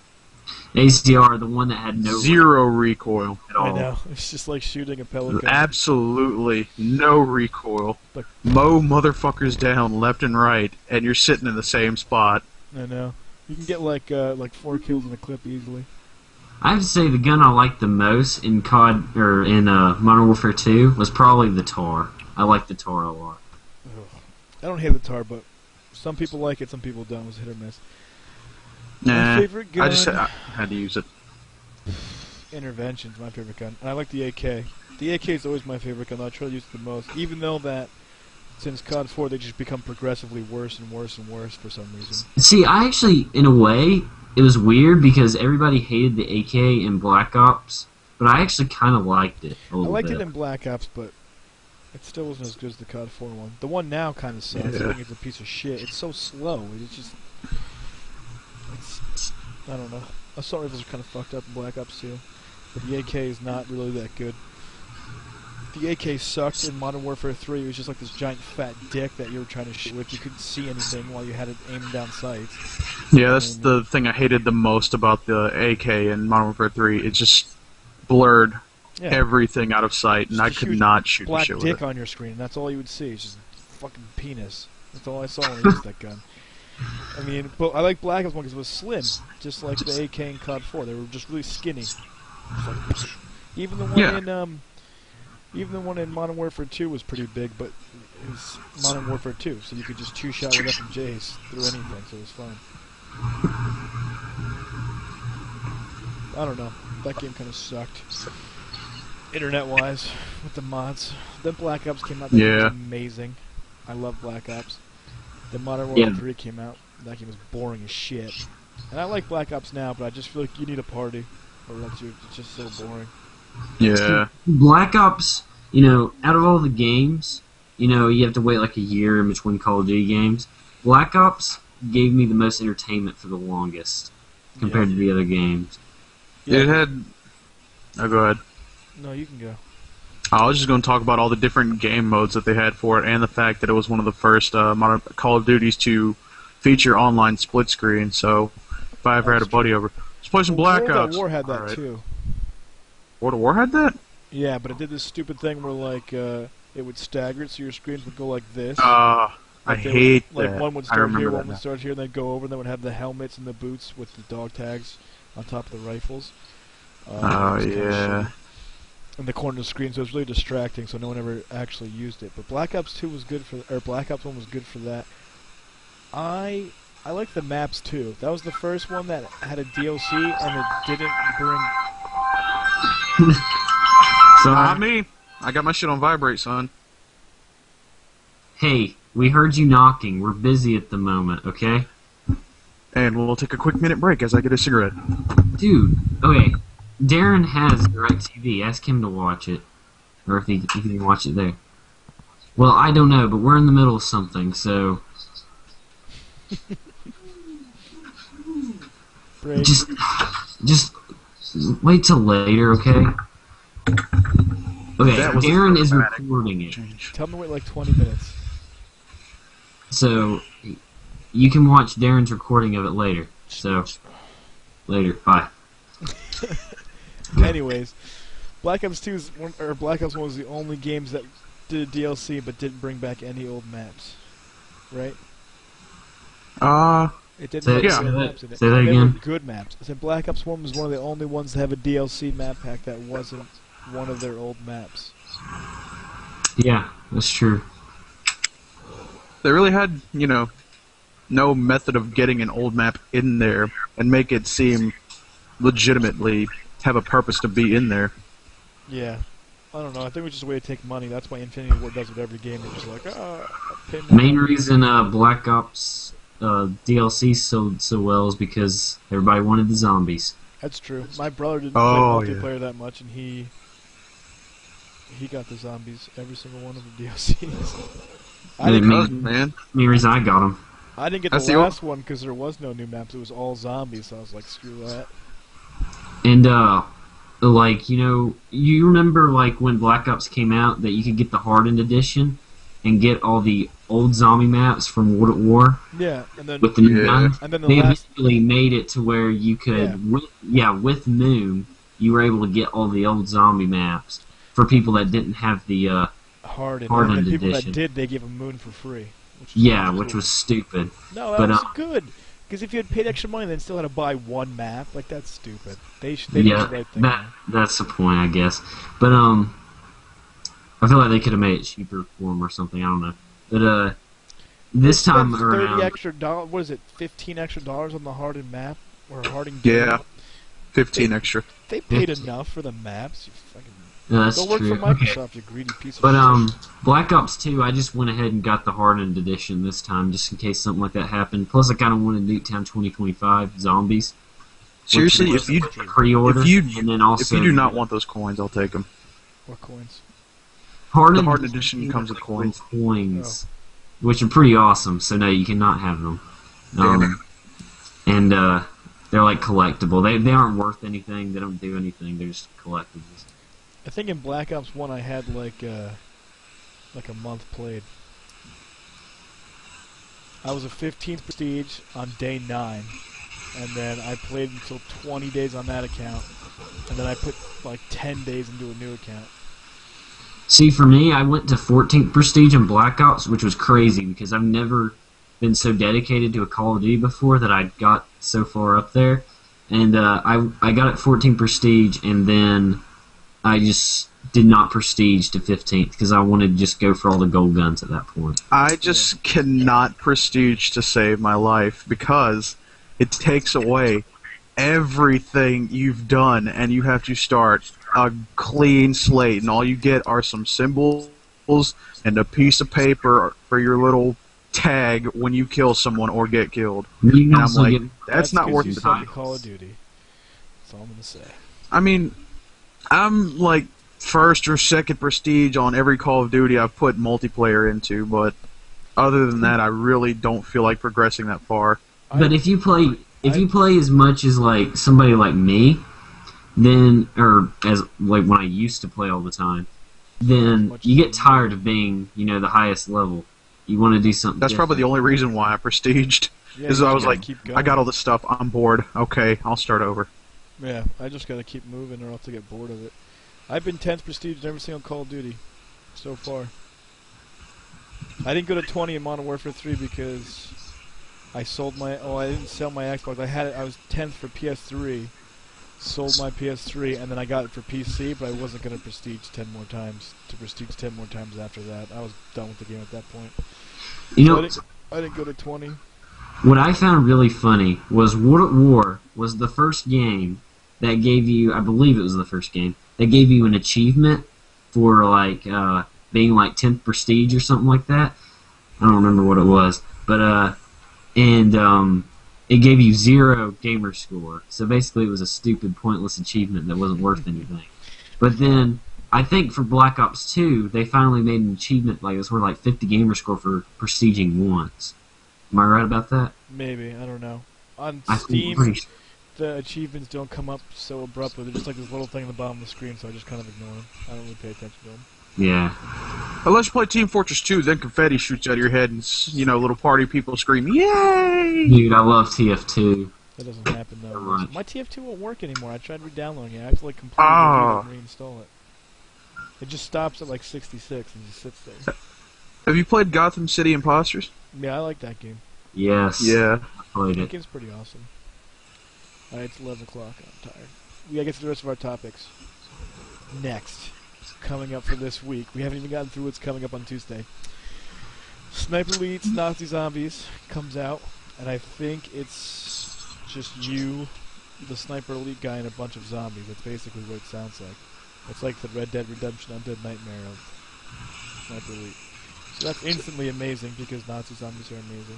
ACR, the one that had zero recoil at all. I know. It's just like shooting a pellet gun. Absolutely no recoil. Mow motherfuckers down left and right, and you're sitting in the same spot. I know. You can get like 4 kills in a clip easily. I have to say the gun I liked the most in COD or in Modern Warfare 2 was probably the TAR. I like the TAR a lot. I don't hate the TAR, but some people like it, some people don't. It was hit or miss. Nah, my favorite gun. I had to use it. Intervention's my favorite gun, and I like the AK. The AK is always my favorite gun. I try to use it the most, even though that since COD 4 they just become progressively worse and worse and worse for some reason. See, I actually, in a way, it was weird because everybody hated the AK in Black Ops, but I actually kind of liked it a little bit. I liked it in Black Ops, but it still wasn't as good as the COD 4 one. The one now kind of sucks. I think it's a piece of shit. It's so slow. It's just... I don't know. Assault rifles are kind of fucked up in Black Ops 2. But the AK is not really that good. The AK sucked in Modern Warfare 3. It was just like this giant fat dick that you were trying to shoot with. You couldn't see anything while you had it aimed down sights. Yeah, that's the thing I hated the most about the AK in Modern Warfare 3. It just blurred everything out of sight, and I could not shoot the shit with it. Black dick on your screen, and that's all you would see. It's just fucking penis. That's all I saw when I used that gun. I mean, but I like Black Ops 1 because it was slim, just like the AK in COD 4. They were just really skinny. Even the one in Modern Warfare 2 was pretty big, but it was Modern Warfare 2, so you could just two-shot with FMJs through anything, so it was fine. I don't know. That game kind of sucked. Internet-wise, with the mods. Then Black Ops came out. That game was amazing. I love Black Ops. Then Modern Warfare 3 came out. That game was boring as shit. And I like Black Ops now, but I just feel like you need a party. Or else it's just so boring. Yeah. Black Ops, you know, out of all the games, you know, you have to wait like a year in between Call of Duty games. Black Ops gave me the most entertainment for the longest compared to the other games. Yeah. It had... Oh, go ahead. No, you can go. I was just going to talk about all the different game modes that they had for it, and the fact that it was one of the first modern Call of Duties to feature online split screen. So, if I ever had a buddy over, let's play some Black Ops. World at War had that too. World at War had that? Yeah, but it did this stupid thing where like it would stagger it, so your screens would go like this. I hate that. Like one would start here, one would start here, and then go over, and then would have the helmets and the boots with the dog tags on top of the rifles. Oh yeah. In the corner of the screen, so it was really distracting. So no one ever actually used it. But Black Ops 2 was good for, or Black Ops 1 was good for that. I like the maps too. That was the first one that had a DLC and it didn't bring. So not me. I got my shit on vibrate, son. Hey, we heard you knocking. We're busy at the moment, okay? And we'll take a quick minute break as I get a cigarette. Dude, okay. Darren has DirecTV. Ask him to watch it. Or if he can watch it there. Well, I don't know, but we're in the middle of something, so... Break. Just wait till later, okay? Okay, Darren is recording it. Tell him to wait like 20 minutes. So, you can watch Darren's recording of it later. So, later. Bye. Anyways, Black Ops 2 Black Ops 1 was the only games that did a DLC but didn't bring back any old maps, right? It didn't have any maps in it. Say that again. They were good maps. I said Black Ops 1 was one of the only ones to have a DLC map pack that wasn't one of their old maps. Yeah, that's true. They really had, you know, no method of getting an old map in there and make it seem legitimately have a purpose to be in there. Yeah. I don't know. I think it's just a way to take money. That's why Infinity Ward does with every game. They're just like, pay more. Main reason Black Ops DLC sold so well is because everybody wanted the zombies. That's true. My brother didn't play multiplayer that much, and he got the zombies, every single one of the DLCs. Main reason I got them. I didn't get the last one because there was no new maps. It was all zombies, so I was like, screw that. And, like, you remember, like, when Black Ops came out, that you could get the Hardened Edition and get all the old zombie maps from World at War? Yeah, and then... With the new guns? And then they eventually made it to where you could, with Moon, you were able to get all the old zombie maps for people that didn't have the, Hardened and Edition. People that did, they gave them Moon for free. Which was stupid. No, that was good. Because if you had paid extra money, then still had to buy one map. Like, that's stupid. They did the right thing. That's the point, I guess. But, I feel like they could have made it cheaper for them or something. I don't know. But, this time around... $30 extra, what is it, $15 extra on the Hardened map? Or Hardened game? Yeah, 15 extra. They paid enough for the maps. You fucking... No, that's Go work true. for Microsoft, you greedy piece of shit. Black Ops 2, I just went ahead and got the Hardened Edition this time, just in case something like that happened. Plus, I kind of wanted Nuketown 2025 Zombies. Seriously, if you pre-order, and then also if you do not want those coins, I'll take them. What coins? The Hardened Edition comes with coins. Which are pretty awesome. So no, you cannot have them. And they're like collectible. They aren't worth anything. They don't do anything. They're just collectibles. I think in Black Ops 1 I had like a month played. I was a 15th prestige on day 9, and then I played until 20 days on that account, and then I put like 10 days into a new account. See, for me, I went to 14th prestige in Black Ops, which was crazy because I've never been so dedicated to a Call of Duty before that I got so far up there, and I got at 14th prestige, and then I just did not prestige to 15th because I wanted to just go for all the gold guns at that point. I just cannot prestige to save my life because it takes away everything you've done and you have to start a clean slate, and all you get are some symbols and a piece of paper for your little tag when you kill someone or get killed. And I'm like, that's not worth the time. Call of Duty. That's all I'm gonna say. I mean, I'm like first or second prestige on every Call of Duty I've put multiplayer into, but other than that, I really don't feel like progressing that far. But if you play as much as like somebody like me, then as like when I used to play all the time, then you get tired of being, the highest level. You want to do something. That's probably the only reason why I prestiged. Is I was like, I got all this stuff, I'm bored. Okay, I'll start over. Yeah, I just gotta keep moving or else I get bored of it. I've been 10th prestige in every single Call of Duty so far. I didn't go to 20 in Modern Warfare 3 because I sold my... Oh, I didn't sell my Xbox. I was 10th for PS3, sold my PS3, and then I got it for PC, but I wasn't going to prestige 10 more times after that. I was done with the game at that point. I didn't go to 20. What I found really funny was World at War was the first game that gave you, I believe it was the first game, that gave you an achievement for like being like 10th prestige or something like that. I don't remember what it was, but it gave you 0 gamer score. So basically, it was a stupid, pointless achievement that wasn't worth anything. But then I think for Black Ops 2, they finally made an achievement like this, where like 50 gamer score for prestiging once. Am I right about that? Maybe, I don't know. On Steam, the achievements don't come up so abruptly. They're just like this little thing on the bottom of the screen, so I just kind of ignore them. I don't really pay attention to them. Yeah. Unless you play Team Fortress 2, then confetti shoots out of your head and, little party people scream, "Yay!" Dude, I love TF2. That doesn't happen though. My TF2 won't work anymore. I tried re-downloading it. I have to like completely reinstall it. It just stops at like 66 and just sits there. Have you played Gotham City Imposters? Yeah, I like that game. Yes. Yeah. I played it. That game's pretty awesome. Alright, it's 11 o'clock. I'm tired. We gotta get to the rest of our topics. Next. Coming up for this week. We haven't even gotten through what's coming up on Tuesday. Sniper Elites Nazi Zombies comes out, and I think it's just you, the Sniper Elite guy, and a bunch of zombies. That's basically what it sounds like. It's like the Red Dead Redemption Undead Nightmare of Sniper Elite. So that's instantly amazing because Nazi zombies are amazing.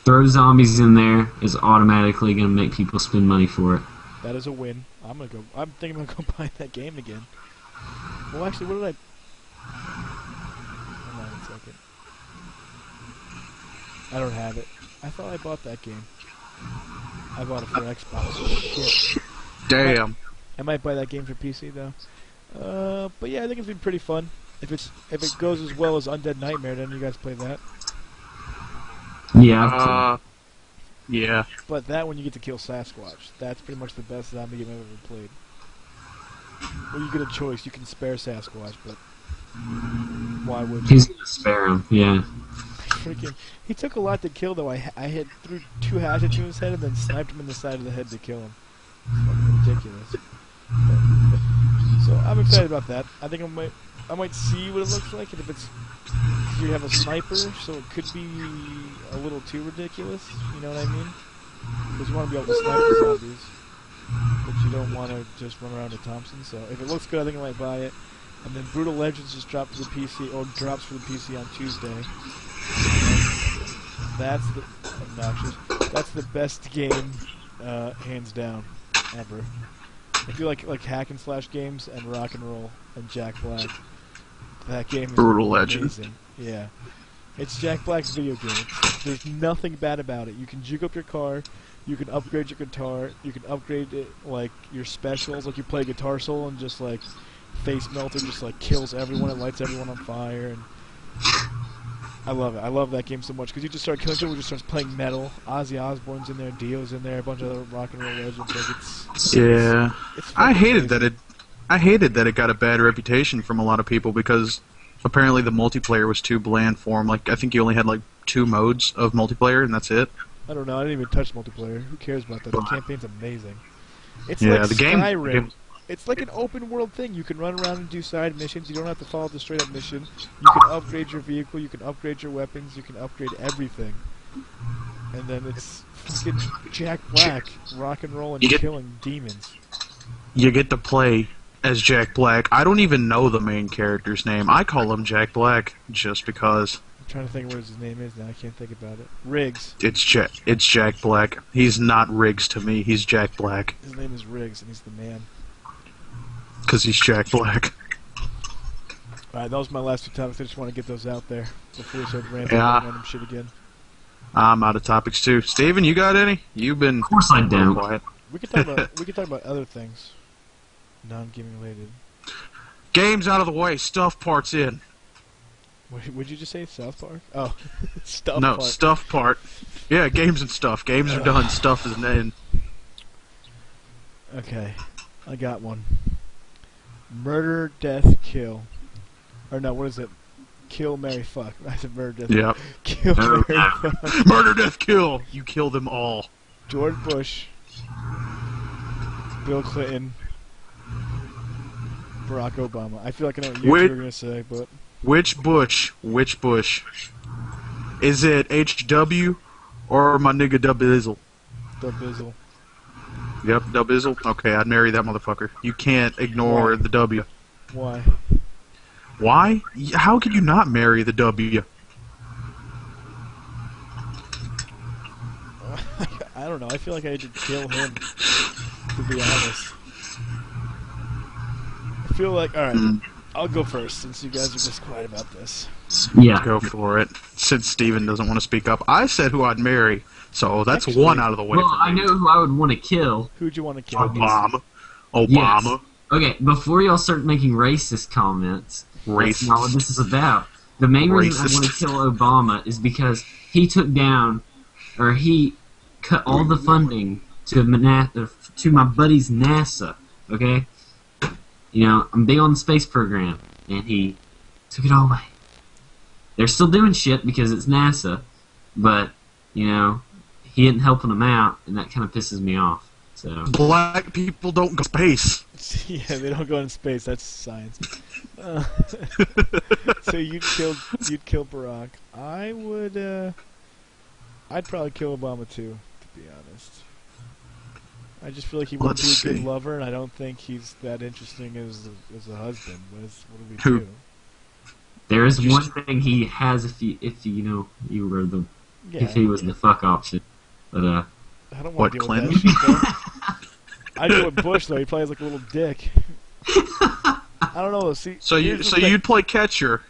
Throw zombies in there is automatically going to make people spend money for it. That is a win. I'm thinking about go buy that game again. Well, actually, what did I? Hold on a second. I don't have it. I thought I bought that game. I bought it for Xbox. Shit. Damn. I might buy that game for PC though. But yeah, I think it's been pretty fun. If it goes as well as Undead Nightmare, then you guys play that. Yeah. Yeah. But that when you get to kill Sasquatch, that's pretty much the best zombie game I've ever played. Well, you get a choice. You can spare Sasquatch, but why would you? He's gonna spare him. Yeah. Freaking, he took a lot to kill though. I hit threw 2 hatchets to his head and then sniped him in the side of the head to kill him. Fucking ridiculous. So I'm excited about that. I think I might see what it looks like, and if it's you have a sniper, so it could be a little too ridiculous. You know what I mean? Because you want to be able to snipe the zombies, but you don't want to just run around with Thompson. So if it looks good, I think I might buy it. And then Brutal Legends just dropped for the PC, or drops for the PC on Tuesday. That's the obnoxious. That's the best game, hands down, ever. If you like hack and slash games and rock and roll and Jack Black, that game is Brutal amazing. Legend. Yeah, it's Jack Black's video game. There's nothing bad about it. You can juke up your car, you can upgrade your guitar, you can upgrade it like your specials, like you play Guitar Soul and just like Face Melter just like kills everyone and lights everyone on fire. And I love it. I love that game so much because you just start killing people. Just starts playing metal. Ozzy Osbourne's in there, Dio's in there, a bunch of other rock and roll legends. Like it's I hated amazing. I hated that it got a bad reputation from a lot of people because apparently the multiplayer was too bland for 'em. Like I think you only had like 2 modes of multiplayer and that's it. I don't know. I didn't even touch multiplayer. Who cares about that? The campaign's amazing. It's Yeah, like the game- Skyrim. It's like an open world thing. You can run around and do side missions. You don't have to follow the straight up mission. You can upgrade your vehicle. You can upgrade your weapons. You can upgrade everything. And then it's fucking Jack Black, rock and roll and killing demons. You get to play as Jack Black. I don't even know the main character's name. I call him Jack Black just because. I'm trying to think of what his name is now. I can't think about it. Riggs. It's Jack Black. He's not Riggs to me. He's Jack Black. His name is Riggs, and he's the man. Because he's Jack Black. Alright, that was my last 2 topics. I just want to get those out there before we start ranting Yeah. about random shit again. I'm out of topics too. Steven, you got any? You've been Of course I don't. quiet. We could talk about other things, non-gaming related. Games out of the way. Stuff parts in. Would you just say South Park? Oh, stuff No, part. stuff part. Yeah, games and stuff. Games are done. Stuff is in. Okay, I got one. Murder, death, kill. Or no, what is it? Kill, marry, fuck. I said murder, death. Yep. Kill, Oh, marry, yeah. fuck. Murder, death, kill. You kill them all. George Bush, Bill Clinton, Barack Obama. I feel like I know what you two are gonna say, but Which Bush? Which Bush? Is it HW or my nigga Dubizzle? the Bizzle. Yep, Dubizzle. Okay, I'd marry that motherfucker. You can't ignore the W. Why? Why? How could you not marry the W? I don't know. I feel like I should kill him. To be honest, I feel like alright. I'll go first since you guys are just quiet about this. Yeah. Go for it. Since Steven doesn't want to speak up, I said who I'd marry, so that's Actually, one out of the way. Well, for I me. know who I would want to kill. Who'd you want to kill? Obama. Yes. Obama. Okay, before y'all start making racist comments, that's not what this is about. The main reason I want to Racist. kill Obama is because he took down, or he cut all the funding to my buddy's NASA. Okay, you know I'm big on the space program, and he took it all away. They're still doing shit because it's NASA, but you know he isn't helping them out, and that kind of pisses me off. So. Black people don't go to space. Yeah, they don't go in space. That's science. So you'd kill Barack. I would. I'd probably kill Obama too, to be honest. I just feel like he wouldn't Let's be a good see. lover, and I don't think he's that interesting as a husband. What do we Who? do? There is Just- one thing he has if you know you were the Yeah, if he was the fuck option, but I don't What, want to deal Clinton? with that shit, though. I deal with Bush, though. He plays like a little dick. I don't know. See, So here's the thing. you'd play catcher.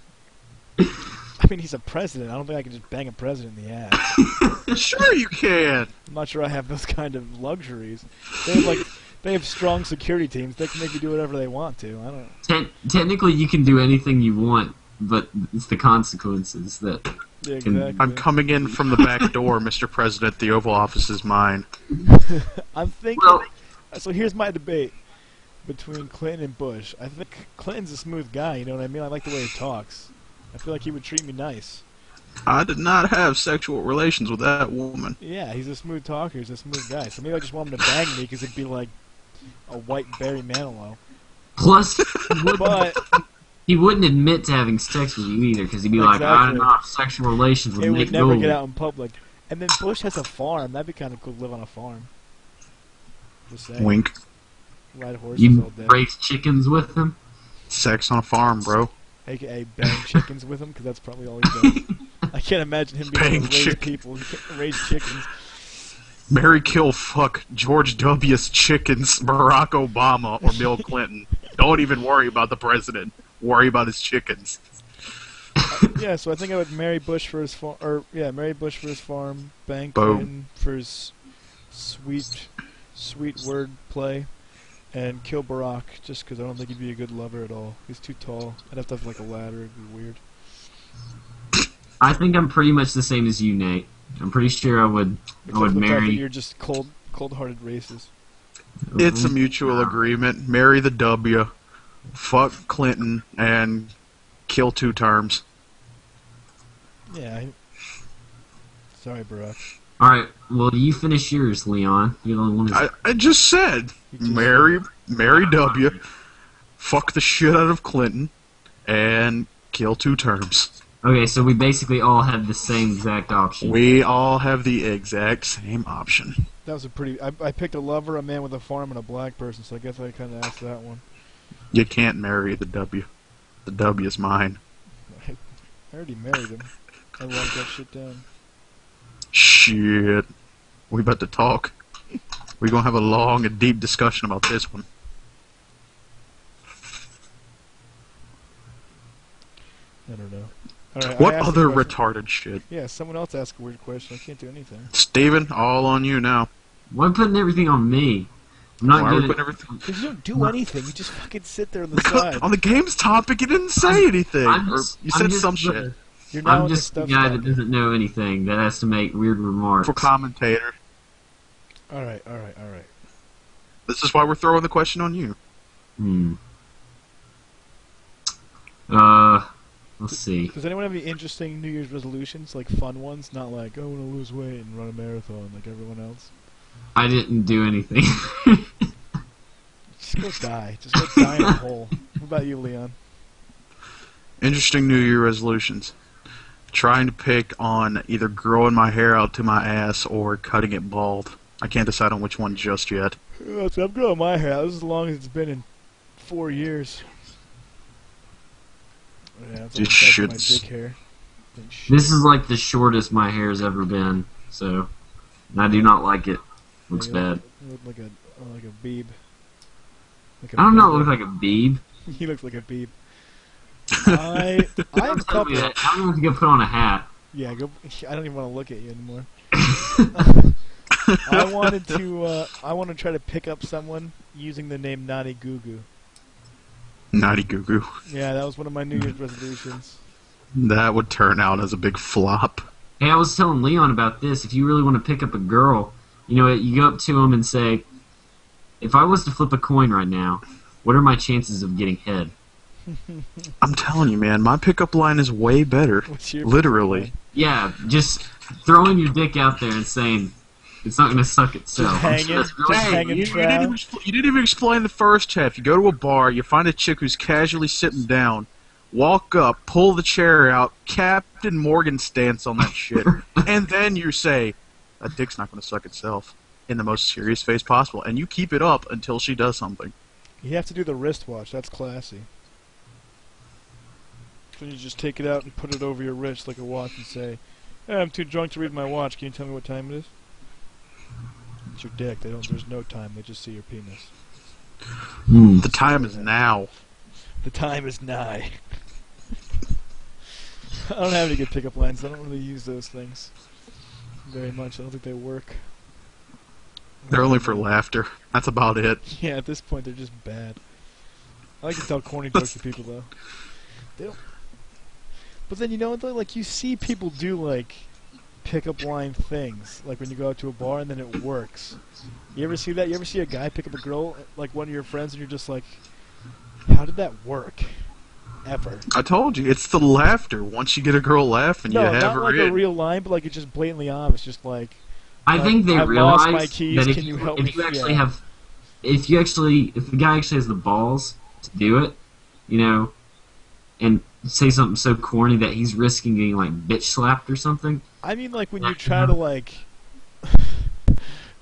I mean, he's a president. I don't think I can just bang a president in the ass. Sure you can. I'm not sure I have those kind of luxuries. They have strong security teams. They can make me do whatever they want to. I don't. technically you can do anything you want, but it's the consequences that. Yeah, exactly. I'm coming in from the back door, Mr. President. The Oval Office is mine. I'm thinking. Well, So here's my debate between Clinton and Bush. I think Clinton's a smooth guy. You know what I mean? I like the way he talks. I feel like he would treat me nice. I did not have sexual relations with that woman. Yeah, he's a smooth talker. He's a smooth guy. So maybe I just want him to bang me because it'd be like a white Barry Manilow. plus But he wouldn't admit to having sex with you either, because he'd be like, I Exactly. don't have sexual relations with it Nick would never Nolte. get out in public. And then Bush has a farm. That'd be kind of cool to live on a farm. Just saying. Wink. Ride horses all You day. raise chickens with him. Sex on a farm, bro. AKA bang chickens with him because that's probably all he does. I can't imagine him being able Bang to raise chicken. people. He can't raise chickens. Marry, kill, fuck George W.'s chickens, Barack Obama, or Bill Clinton. Don't even worry about the president. Worry about his chickens. Yeah, so I think I would marry Bush for his farm, marry Bush for his farm, bang Boom. Clinton for his sweet word play, and kill Barack just because I don't think he'd be a good lover at all. He's too tall. I'd have to have like a ladder. It'd be weird. I think I'm pretty much the same as you, Nate. I'm pretty sure I would Except for the fact that marry. you're just cold-hearted racist. It's a mutual agreement. Marry the W, fuck Clinton, and kill 2 terms. Yeah. Sorry, Barack. All right. Well, you finish yours, Leon. You're the only one who's I just said, You just- marry W, fuck the shit out of Clinton, and kill 2 terms. Okay, so we basically all have the same exact option. We all have the exact same option. That was a pretty. I picked a lover, a man with a farm, and a black person. So I guess I kind of asked that one. You can't marry the W. The W is mine. I already married him. I locked that shit down. Shit. We about to talk. We're gonna have a long and deep discussion about this one. I don't know. All right, What I asked other a question. retarded shit? Yeah, someone else asked a weird question. I can't do anything. Steven, all on you now. Why putting everything on me? I'm not Why are we good putting at. everything? Because you don't do anything. You just fucking sit there on the side. On the game's topic, you didn't say anything. I'm Or just- you I'm said just some the- shit. You're now I'm in the just the stuff guy that stopper. doesn't know anything, that has to make weird remarks. For commentator. All right. This is why we're throwing the question on you. Let's see. Does anyone have any interesting New Year's resolutions, like fun ones? Not like, oh, I want to lose weight and run a marathon like everyone else. I didn't do anything. Just go die. Just go die in a hole. What about you, Leon? Interesting New Year resolutions. Trying to pick on either growing my hair out to my ass or cutting it bald. I can't decide on which one just yet. I'm growing my hair out. This is as long as it's been in 4 years. Yeah, that's Just all my shits. dick hair. Think shit. This is like the shortest my hair's ever been, so I do not like it. Looks Yeah, bad. You look like a beeb. Like a I don't know. It beeb. looks like a beeb. He looks like a beeb. I have a couple. I don't know if you can put on a hat. Yeah, go. I don't even want to look at you anymore. I want to try to pick up someone using the name Naughty Goo Goo. Naughty Goo Goo. Yeah, that was one of my New Year's resolutions. That would turn out as a big flop. Hey, I was telling Leon about this. If you really want to pick up a girl, you know, you go up to him and say, if I was to flip a coin right now, what are my chances of getting head? I'm telling you, man, my pickup line is way better. What's your Literally. Yeah, just throwing your dick out there and saying, it's not going to suck itself. I'm hanging, sure that's just really- hanging. You didn't even explain the first half. You go to a bar, you find a chick who's casually sitting down, walk up, pull the chair out, Captain Morgan stance on that shit, and then you say, that dick's not going to suck itself. in the most serious face possible, and you keep it up until she does something. You have to do the wristwatch. That's classy. So you just take it out and put it over your wrist like a watch and say, hey, I'm too drunk to read my watch. Can you tell me what time it is? It's your dick. There's no time. They just see your penis. The time is now. The time is nigh. I don't have any good pickup lines. I don't really use those things very much. I don't think they work. They're only for laughter. That's about it. Yeah, at this point, they're just bad. I like to tell corny jokes to people, though. They don't. But then, you know what, though? Like, you see people do, like, pickup line things. Like, when you go out to a bar and then it works. You ever see that? You ever see a guy pick up a girl, like one of your friends, and you're just like, how did that work? Ever. I told you, it's the laughter. Once you get a girl laughing, you have her not like in. a real line, but like it's just blatantly obvious. Just like, I think they I've realize lost my keys. that Can you help me? if the guy actually has the balls to do it, you know, and say something so corny that he's risking getting like bitch slapped or something. I mean, like when you try to like,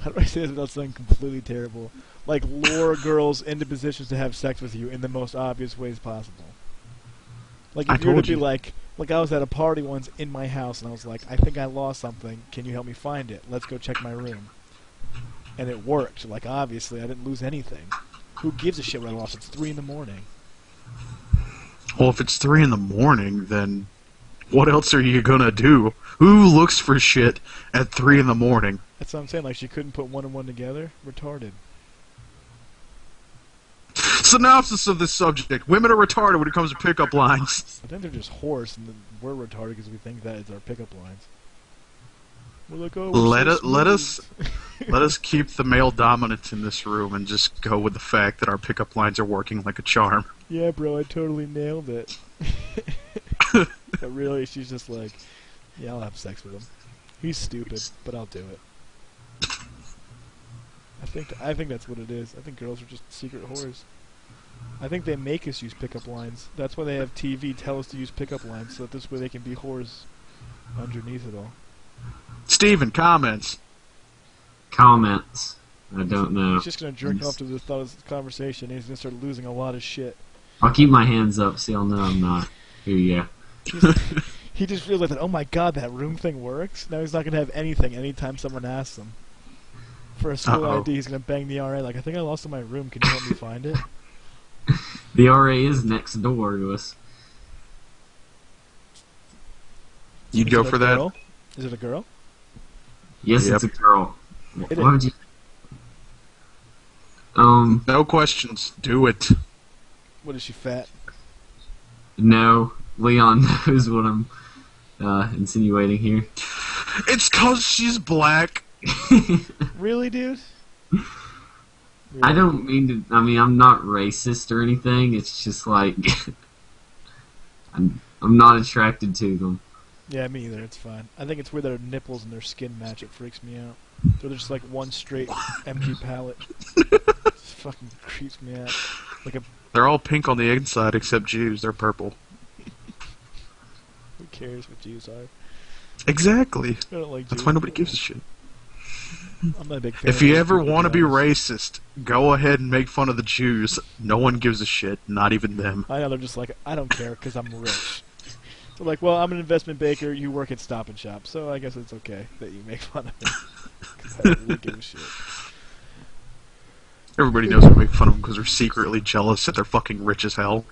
how do I say this without sounding completely terrible? Like lure girls into positions to have sex with you in the most obvious ways possible. Like if you were to be like I was at a party once in my house and I was like, I think I lost something. Can you help me find it? Let's go check my room. And it worked. Like obviously, I didn't lose anything. Who gives a shit what I lost? It's 3 in the morning. Well, if it's 3 in the morning, then what else are you gonna do? Who looks for shit at 3 in the morning? That's what I'm saying. Like she couldn't put 1 and 1 together. Retarded. Synopsis of this subject: women are retarded when it comes to pickup lines. I think they're just horse, and then we're retarded because we think that is our pickup lines. We're like, oh, let us keep the male dominance in this room and just go with the fact that our pickup lines are working like a charm. Yeah, bro, I totally nailed it. But really, she's just like, yeah, I'll have sex with him. He's stupid, but I'll do it. I think that's what it is. I think girls are just secret whores. I think they make us use pickup lines. That's why they have TV tell us to use pickup lines, so that this way they can be whores underneath it all. Steven, comments. Comments. I don't know. He's just gonna jerk off to the thought of this conversation, and he's gonna start losing a lot of shit. I'll keep my hands up so you'll know I'm not. Here you go. He just realized that, oh my god, that room thing works? Now he's not gonna have anything anytime someone asks him. For a school ID, he's gonna bang the RA like, I think I lost in my room, can you help me find it? The RA is next door to us. You'd go for that? Is it a girl? Yes, Yep. it's a girl. It Why would you? No questions. Do it. What, is she fat? No. Leon knows what I'm insinuating here. It's 'cause she's black. Really, dude? Really? I don't mean to. I mean, I'm not racist or anything. It's just like I'm not attracted to them. Yeah, me either. It's fine. I think it's where their nipples and their skin match. It freaks me out. They're just like one straight empty palette. It fucking creeps me out. Like a. They're all pink on the inside except Jews. They're purple. Who cares what Jews are? Exactly. I don't like Jews. That's why nobody gives a shit. I'm not a big fan. If you ever want to be racist, go ahead and make fun of the Jews. No one gives a shit, not even them. I know, they're just like, I don't care because I'm rich. They're like, well, I'm an investment banker, you work at Stop and Shop, so I guess it's okay that you make fun of me. Because I don't really give a shit. Everybody knows we make fun of them because they're secretly jealous that they're fucking rich as hell.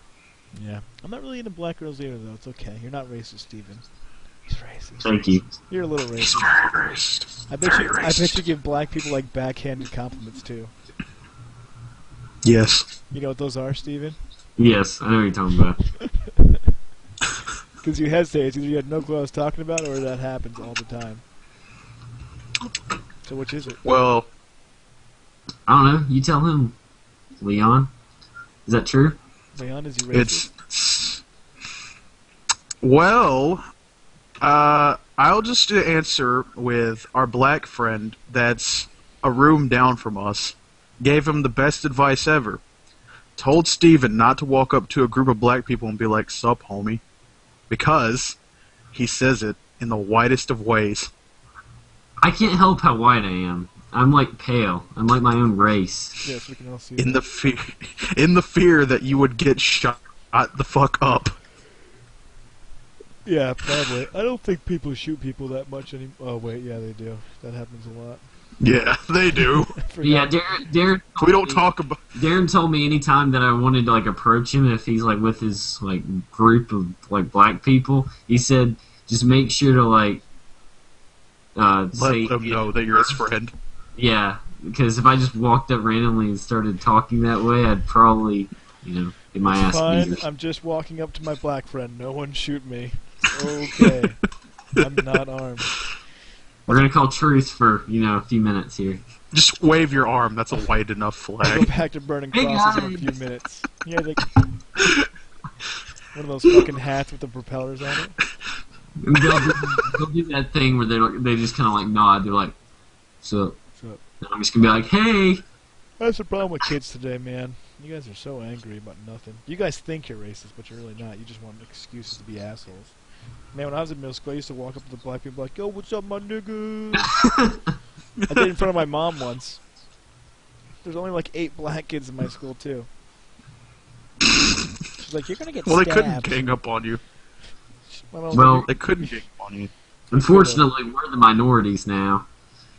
Yeah. I'm not really into black girls either, though. It's okay. You're not racist, Steven. He's racist. Thank you. You're a little He's racist. very racist. I bet you give black people, like, backhanded compliments, too. Yes. You know what those are, Steven? Yes, I know what you're talking about. Because you hesitate. It's either you had no clue what I was talking about, or that happens all the time. So which is it? Well, I don't know. You tell him, Leon. Is that true? Leon, is he racist? Well, I'll just answer with our black friend that's a room down from us. Gave him the best advice ever. Told Steven not to walk up to a group of black people and be like, "Sup, homie?" Because he says it in the whitest of ways. I can't help how white I am. I'm like pale. I'm like my own race. Yes, we can all see In that. the fear that you would get shot the fuck up. Yeah, probably. I don't think people shoot people that much anymore. Oh, wait, yeah, they do. That happens a lot. Yeah, they do. Yeah, Darren. We don't talk about. Darren told me anytime that I wanted to like approach him, if he's like with his like group of like black people, he said just make sure to like say Let them know that you're his friend. yeah, because if I just walked up randomly and started talking that way, I'd probably get my ass Fine, beat. I'm just walking up to my black friend. No one shoot me. Okay. I'm not armed. We're gonna call truth for a few minutes here. Just wave your arm. That's a wide enough I go flag. back to burning Hey, crosses in a guys. few minutes. Yeah, like one of those fucking hats with the propellers on it. And they'll do that thing where they just kind of like nod. They're like, "So," So, and I'm just gonna be like, "Hey." that's the problem with kids today, man. You guys are so angry about nothing. You guys think you're racist, but you're really not. You just want excuses to be assholes. Man, when I was in middle school, I used to walk up to the black people like, "Yo, what's up, my nigga?" I did it in front of my mom once. There's only like 8 black kids in my school, too. She's like, "You're gonna get Well, they stabbed." couldn't gang up on you. My mom's Well, like, They couldn't gang up on you. unfortunately, we're the minorities now,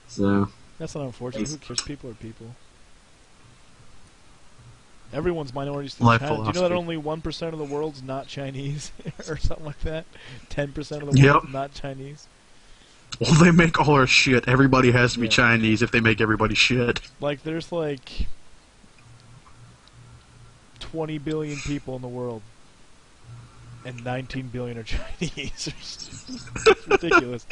so that's not unfortunate. Who cares? People are people. Everyone's minorities to Life China. Do you know that philosophy. only 1% of the world's not Chinese? Or something like that? 10% of the Yep. world's not Chinese? Well, they make all our shit. Everybody has to be Yeah. Chinese if they make everybody shit. Like, there's like 20 billion people in the world. And 19 billion are Chinese. It's ridiculous.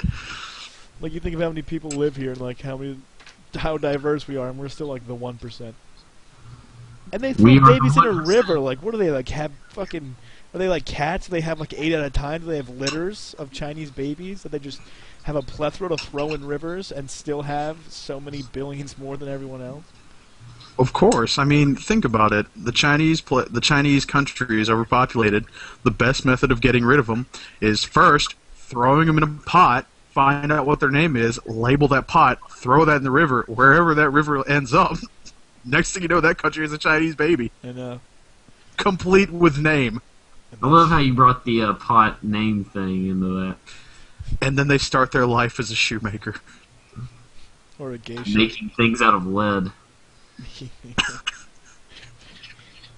Like, you think of how many people live here and like how diverse we are, and we're still like the 1%. And they throw We are babies in a 1%. river. Like, what do they like? Have fucking? Are they like cats? They have like 8 at a time. Do they have litters of Chinese babies that they just have a plethora to throw in rivers and still have so many billions more than everyone else? Of course. I mean, think about it. The Chinese country is overpopulated. The best method of getting rid of them is first throwing them in a pot, find out what their name is, label that pot, throw that in the river. Wherever that river ends up, next thing you know, that country is a Chinese baby, And complete with name. I love how you brought the pot name thing into that. And then they start their life as a shoemaker. or a geisha. Making things out of lead.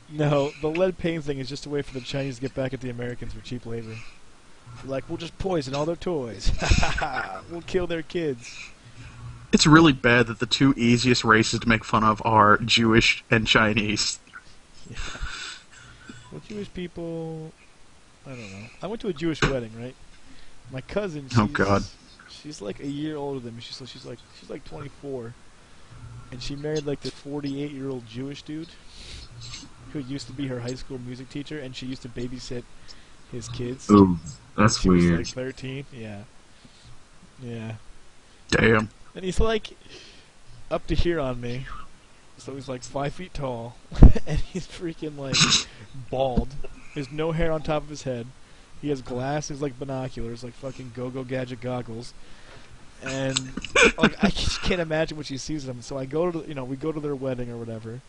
No, the lead paint thing is just a way for the Chinese to get back at the Americans for cheap labor. Like, we'll just poison all their toys. We'll kill their kids. It's really bad that the two easiest races to make fun of are Jewish and Chinese. Well, Jewish people, I don't know. I went to a Jewish wedding, right? My cousin, Oh, God. she's like a year older than me. She's like 24, and she married like this 48-year-old Jewish dude who used to be her high school music teacher, and she used to babysit his kids. Ooh, that's She was weird. like 13. Yeah. Damn. And he's like up to here on me. So he's like 5 feet tall. And he's freaking like bald. There's no hair on top of his head. He has glasses like binoculars, like fucking go-go gadget goggles. And like I just can't imagine what she sees of him. So I go to we go to their wedding or whatever.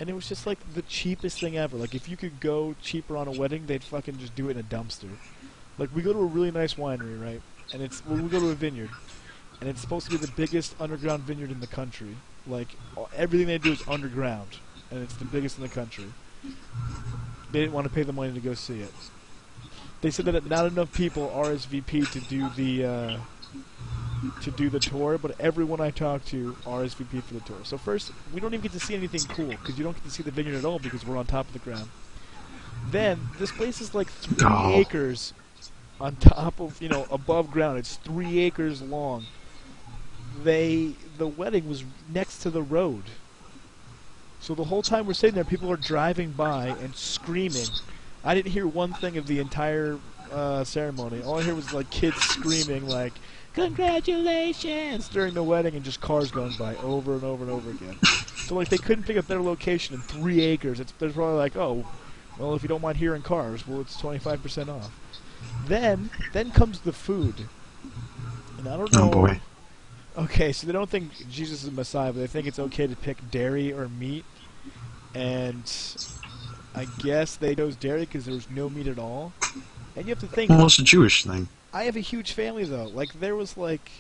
And it was just like the cheapest thing ever. Like if you could go cheaper on a wedding, they'd fucking just do it in a dumpster. Like we go to a really nice winery, right? And we go to a vineyard. And it's supposed to be the biggest underground vineyard in the country. Like, everything they do is underground. And it's the biggest in the country. They didn't want to pay the money to go see it. They said that not enough people RSVP to do the tour, but everyone I talked to RSVP for the tour. So first, we don't even get to see anything cool, because you don't get to see the vineyard at all, because we're on top of the ground. Then, this place is like 3 Oh. acres on top of, above ground. It's 3 acres long. The wedding was next to the road. So the whole time we're sitting there, people are driving by and screaming. I didn't hear one thing of the entire ceremony. All I heard was like kids screaming like, "Congratulations!" during the wedding, and just cars going by over and over and over again. So like they couldn't pick up their location in 3 acres. They're probably like, "Oh, well, if you don't mind hearing cars, well, it's 25% off." Then comes the food. And I don't know. Oh boy. Okay, so they don't think Jesus is Messiah, but they think it's okay to pick dairy or meat. And I guess they chose dairy because there was no meat at all. And you have to think... Well, it's a Jewish thing. I have a huge family, though. Like, there was, like...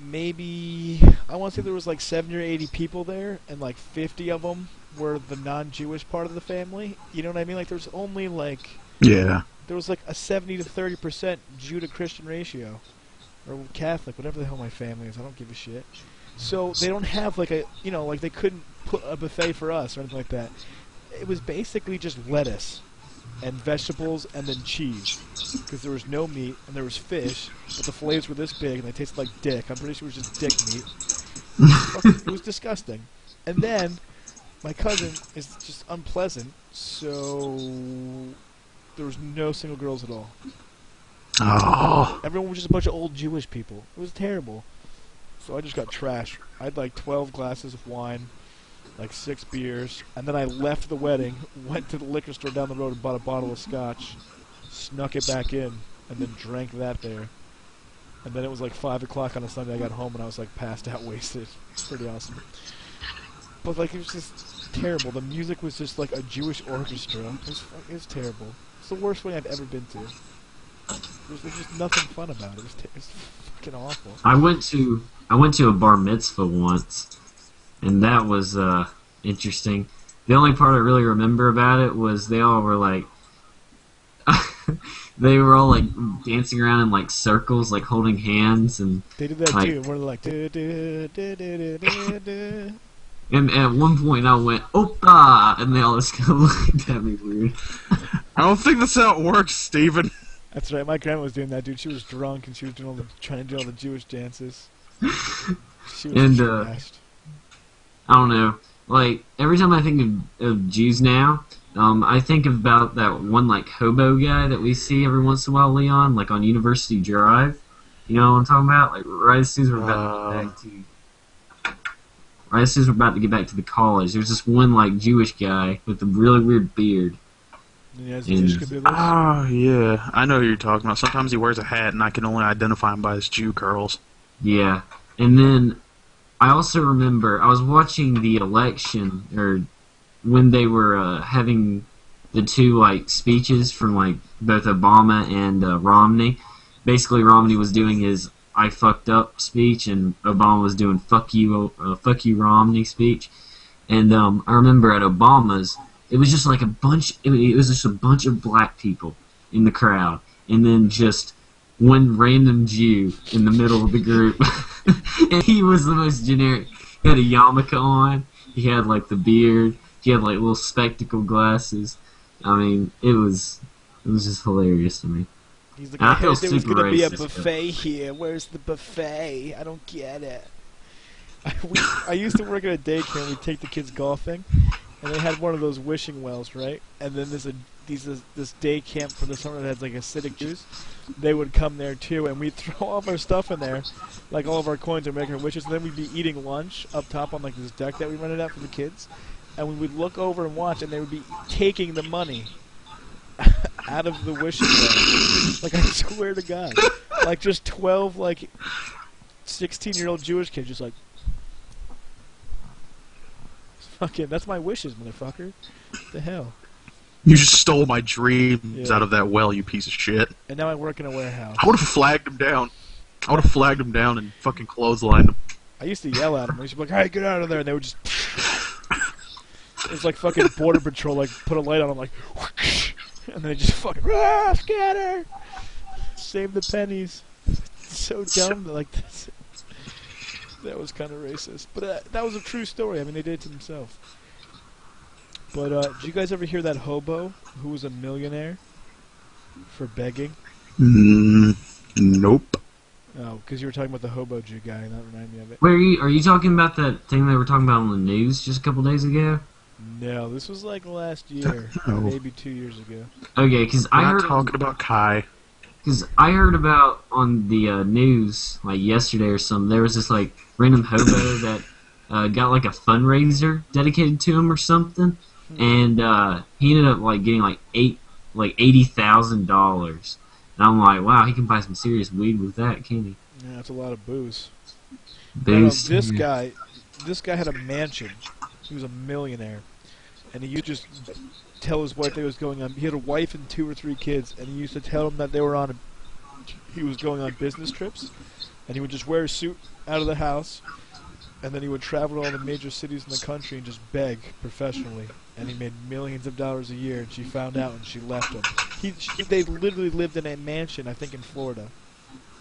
maybe... I want to say there was, like, 70 or 80 people there, and, like, 50 of them were the non-Jewish part of the family. You know what I mean? Like, there's only, like... Yeah. There was, like, a 70 to 30% Jew to Christian ratio. Or Catholic, whatever the hell my family is. I don't give a shit. So, they don't have, like, a... You know, like, they couldn't put a buffet for us or anything like that. It was basically just lettuce and vegetables and then cheese, because there was no meat and there was fish, but the fillets were this big and they tasted like dick. I'm pretty sure it was just dick meat. It was disgusting. And then my cousin is just unpleasant, so there was no single girls at all. Oh. Everyone was just a bunch of old Jewish people. It was terrible. So I just got trashed. I had like 12 glasses of wine, like 6 beers, and then I left the wedding, went to the liquor store down the road and bought a bottle of scotch, snuck it back in, and then drank that there. And then it was like 5 o'clock on a Sunday. I got home and I was like passed out, wasted. Pretty awesome. But like it was just terrible. The music was just like a Jewish orchestra. It was terrible. It's the worst wedding I've ever been to. There's just nothing fun about it. It was fucking awful. I went to a bar mitzvah once, and that was interesting. The only part I really remember about it was they all were like, they were all like dancing around in like circles, like holding hands, and they did that like, too. We're like, and at one point I went, "Opa!" and they all just kind of looked at me weird. I don't think that's how it works, Steven. That's right. My grandma was doing that, dude. She was drunk and she was doing trying to do all the Jewish dances. She was trashed. I don't know. Like every time I think of Jews now, I think about that one like hobo guy that we see every once in a while, Leon, like on University Drive. You know what I'm talking about? Like right as soon as we're about to get back to the college, there's this one like Jewish guy with a really weird beard. Oh, yeah. I know who you're talking about. Sometimes he wears a hat, and I can only identify him by his Jew curls. Yeah. And then I also remember I was watching the election, or when they were having the two like speeches from like both Obama and Romney. Basically, Romney was doing his "I fucked up" speech, and Obama was doing "fuck you Romney" speech. And I remember at Obama's, it was just like a bunch. It was just a bunch of black people in the crowd, and then just one random Jew in the middle of the group. And he was the most generic. He had a yarmulke on. He had like the beard. He had like little spectacle glasses. I mean, it was just hilarious to me. He's like, I feel there was super going to be a racist, buffet here. Where's the buffet? I don't get it. I used to work at a daycare and we'd take the kids golfing, and they had one of those wishing wells, right? And then there's this day camp for the summer that has like acidic juice. They would come there too, and we'd throw all of our stuff in there, like all of our coins and make our wishes, and then we'd be eating lunch up top on like this deck that we rented out for the kids, and we would look over and watch, and they would be taking the money out of the wishing well. Like, I swear to God. Like, just 12, like, 16-year-old Jewish kids just like, fucking, that's my wishes, motherfucker. What the hell? You just stole my dreams out of that well, you piece of shit. And now I work in a warehouse. I would have flagged him down. I would have flagged him down and fucking clotheslined him. I used to yell at them. I used to be like, "Hey, get out of there!" And they would just... It was like fucking Border Patrol, like, put a light on them, like... And they just fucking... Scatter! Save the pennies. So dumb, like, this. That was kind of racist. But that was a true story. I mean, they did it to themselves. But, did you guys ever hear that hobo who was a millionaire for begging? Nope. Oh, because you were talking about the hobo Jew guy, and that reminded me of it. Where are you talking about that thing they were talking about on the news just a couple days ago? No, this was like last year, maybe 2 years ago. Okay, because I heard talking about Kai. Because I heard about on the news like yesterday or something. There was this like random hobo that got like a fundraiser dedicated to him or something, and he ended up like getting like $80,000 And I'm like, wow, he can buy some serious weed with that, can't he? Yeah, that's a lot of booze. Booze. But, this guy had a mansion. He was a millionaire, and he used to just tell his wife that he was going on. He had a wife and 2 or 3 kids, and he used to tell them that they were on. He was going on business trips, and he would just wear a suit out of the house, and then he would travel to all the major cities in the country and just beg professionally. And he made millions of dollars a year, and she found out and she left him. They literally lived in a mansion, I think in Florida,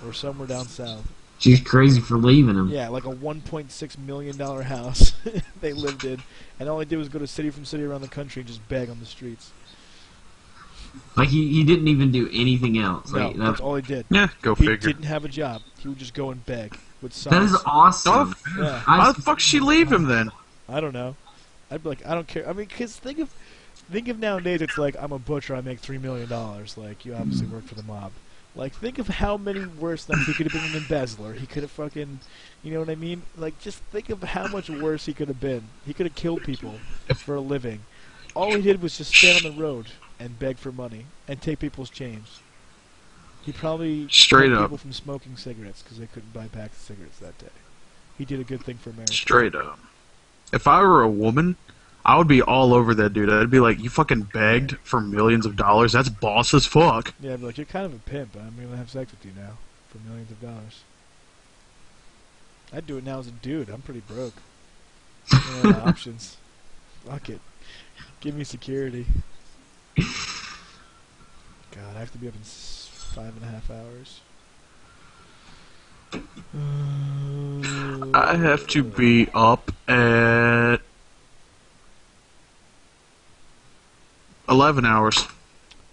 or somewhere down south. She's crazy for leaving him. Yeah, like a $1.6 million house they lived in, and all he did was go to city from city around the country and just beg on the streets. Like, he didn't even do anything else. No, Like, that's all he did. Yeah, go He figure. didn't have a job. He would just go and beg with signs. that is awesome. Yeah. How the fuck did she leave him then? I don't know. I'd be like, I don't care. I mean, because think of nowadays, it's like, I'm a butcher, I make $3 million. Like, you obviously work for the mob. Like, think of how many worse things he could have been an embezzler. He could have fucking, you know what I mean? Like, just think of how much worse he could have been. He could have killed people for a living. All he did was just stand on the road and beg for money and take people's change. He probably Straight kept up. people from smoking cigarettes because they couldn't buy packs of cigarettes that day. He did a good thing for America. Straight up. If I were a woman, I would be all over that dude. I'd be like, you fucking begged for millions of dollars? That's boss as fuck. Yeah, I'd be like, you're kind of a pimp, but I'm going to have sex with you now for millions of dollars. I'd do it now as a dude. I'm pretty broke. I don't have options. Fuck it. Give me security. God, I have to be up in 5.5 hours. I have to be up at 11 hours.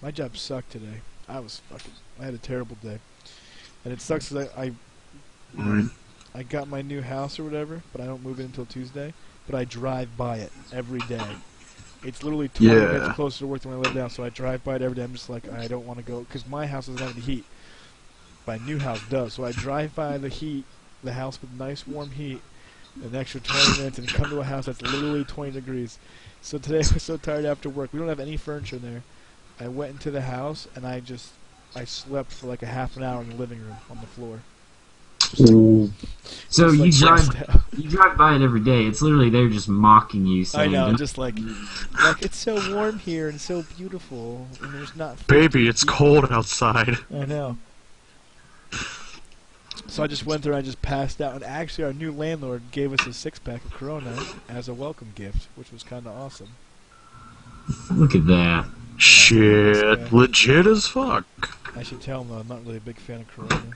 My job sucked today. I had a terrible day. And it sucks because I got my new house or whatever, but I don't move in until Tuesday. But I drive by it every day. It's literally 20 minutes closer to work than where I live now, so I drive by it every day. I'm just like, I don't want to go, because my house doesn't have any heat. My new house does. So I drive by the house with nice warm heat, an extra 20 minutes, and come to a house that's literally 20 degrees. So today I was so tired after work. We don't have any furniture in there. I went into the house, and I slept for like a half an hour in the living room on the floor. So you Just, you drive by it every day. It's literally they're just mocking you. I Saying, know, just like it's so warm here and so beautiful, and there's not. Baby, it's cold outside. I know. So I just went there and I just passed out. And actually, our new landlord gave us a 6-pack of Corona as a welcome gift, which was kind of awesome. Look at that. Shit, legit as fuck. I should tell him, though, I'm not really a big fan of Corona.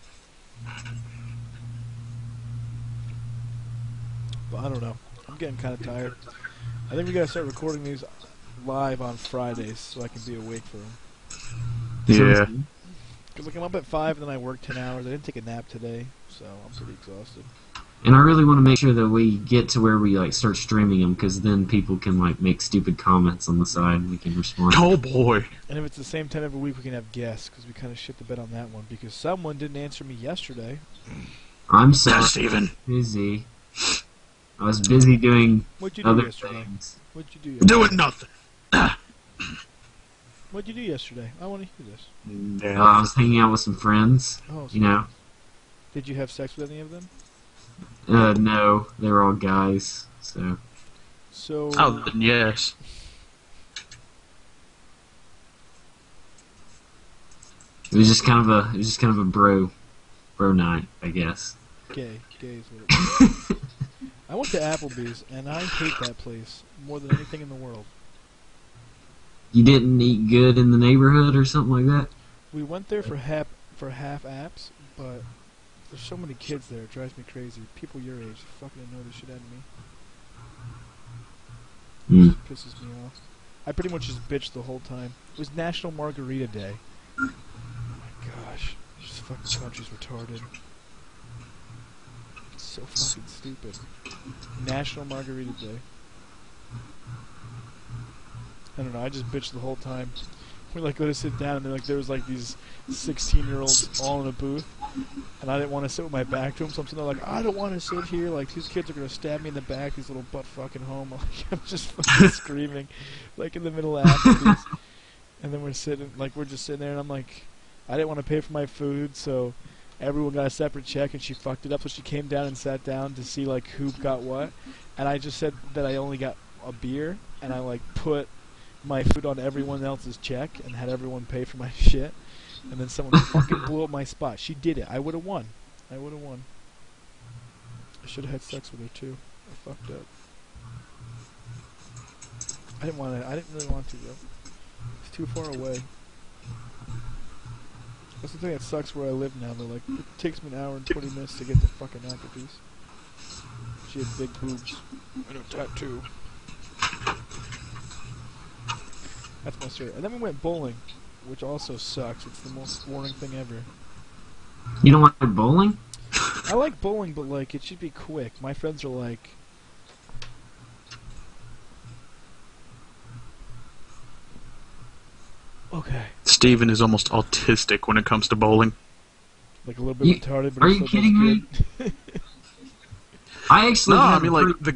But I don't know. I'm getting kind of tired. I think we gotta start recording these live on Fridays so I can be awake for them. Yeah. Because like, I'm up at 5 and then I work 10 hours. I didn't take a nap today, so I'm pretty exhausted. And I really want to make sure that we get to where we like start streaming them, because then people can like make stupid comments on the side and we can respond. Oh boy. And if it's the same time every week, we can have guests, because we kind of shit the bed on that one. Because someone didn't answer me yesterday. I'm so Steven. busy. I was busy doing What'd you do other yesterday? things. What'd you do yesterday? Doing nothing. What'd you do yesterday? I want to hear this. I was hanging out with some friends, Oh, you know. Did you have sex with any of them? No, they were all guys, so. So. Oh, then yes. It was just kind of a bro night, I guess. Gay is what it was. I went to Applebee's, and I hate that place more than anything in the world. You didn't eat good in the neighborhood or something like that? We went there for half apps, but there's so many kids there, it drives me crazy. People your age fucking annoy the shit out of me. It just pisses me off. I pretty much just bitched the whole time. It was National Margarita Day. Oh my gosh. This fucking country's retarded. It's so fucking stupid. National Margarita Day. I don't know, I just bitched the whole time. We like go to sit down and there was like these 16-year-olds all in a booth, and I didn't want to sit with my back to them, so I'm sitting there like, I don't want to sit here, like these kids are gonna stab me in the back, these little butt fucking homo. Like, I'm just fucking screaming, like in the middle of Applebee's. And then we're just sitting there, and I'm like, I didn't want to pay for my food, so everyone got a separate check, and she fucked it up. So she came down and sat down to see like who got what, and I just said that I only got a beer, and I like put my food on everyone else's check and had everyone pay for my shit, and then someone fucking blew up my spot. She did it. I would have won. I should have had sex with her too. I fucked up. I didn't really want to though. It's too far away. That's the thing that sucks where I live now. Though, like, it takes me an hour and 20 minutes to get to fucking Applebee's. She had big boobs and a tattoo. That's my story. And then we went bowling, which also sucks. It's the most boring thing ever. You don't like bowling? I like bowling, but like it should be quick. My friends are like, okay, Steven is almost autistic when it comes to bowling. like a little bit retarded. But Are it you still kidding me? good. I actually No, I have mean a like pretty- the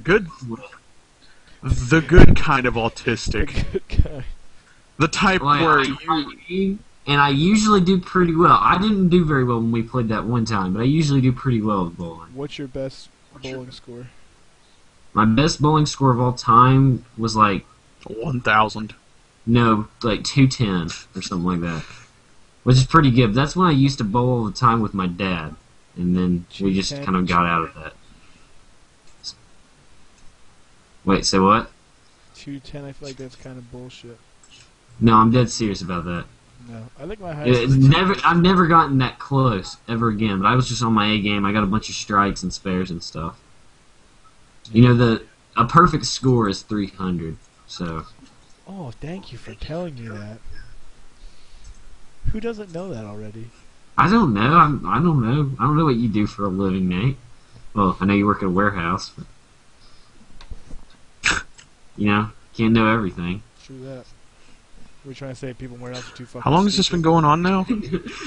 good kind of autistic. Good guy. The type Like, where I usually do pretty well. I didn't do very well when we played that one time, but I usually do pretty well with bowling. What's your best bowling score? My best bowling score of all time was like 1,000. No, like 210 or something like that, which is pretty good. But that's when I used to bowl all the time with my dad, and then we just 210? kind of got out of that. Wait, say what? 210. I feel like that's kind of bullshit. No, I'm dead serious about that. No, I think my highest. It's is never, I've never gotten that close ever again. But I was just on my A game. I got a bunch of strikes and spares and stuff. You know, a perfect score is 300. So. Oh, thank you for telling me that. Who doesn't know that already? I don't know. I don't know. I don't know what you do for a living, Nate. Well, I know you work at a warehouse, but you know, can't know everything. True that. We're trying to say people in warehouses are too fucking. How long has this been going on now?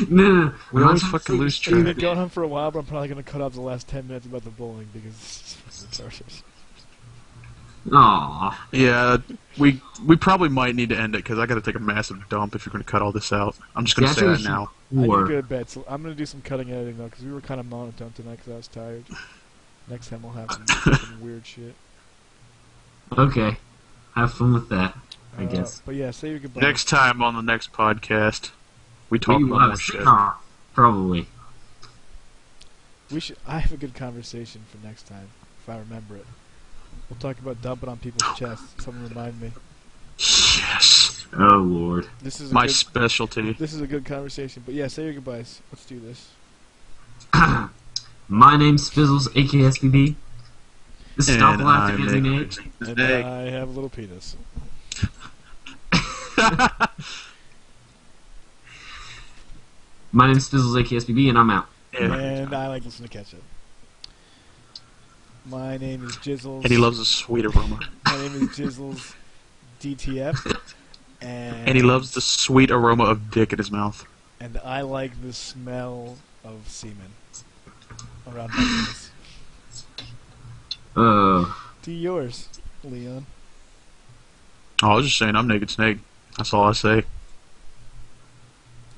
No. We always fucking lose It's been track. going on for a while, but I'm probably gonna cut off the last 10 minutes about the bowling because it's fucking retarded. Aw. Yeah, we probably might need to end it because I got to take a massive dump if you're going to cut all this out. I'm just going to Yeah, I say think that we should- now. I need to Or go to bed, so I'm gonna do some cutting editing though, because we were kind of monotone tonight because I was tired. Next time we'll have some fucking weird shit. okay, have fun with that. I guess. But yeah, say your goodbye. Next time on the next podcast, we talk We will about have more a shit. sitcom, probably. We should. I have a good conversation for next time if I remember it. We'll talk about dumping on people's chests. Someone remind me. Yes, Oh Lord. This is my good, specialty. This is a good conversation. But yeah, say your goodbyes. Let's do this. My name's Fizzles, aka SBB. This is Stop And Laughing I'm at Me, Nick. Nate. And Hey. I have a little penis. My name's Fizzles, aka SBB, and I'm out. And I like listening to ketchup. My name is Jizzles. And he loves a sweet aroma. My name is Jizzles DTF. And he loves the sweet aroma of dick in his mouth. And I like the smell of semen around my penis. To yours, Leon. Oh, I was just saying I'm Naked Snake. That's all I say.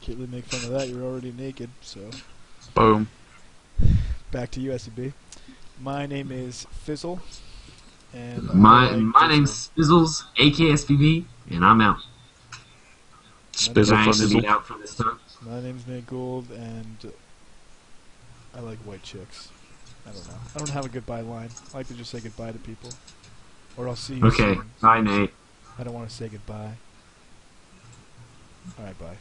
Can't really make fun of that. You're already naked. So Boom. back to you, SCB. My name is Fizzle. And I My like my Jizzle. name's Fizzles, aka SBB, and I'm out. Spizzle I actually Fizzle. be out for this time. My name's Nate Gould, and I like white chicks. I don't know. I don't have a goodbye line. I like to just say goodbye to people. Or I'll see you Okay, soon. bye, Nate. I don't want to say goodbye. Alright, bye.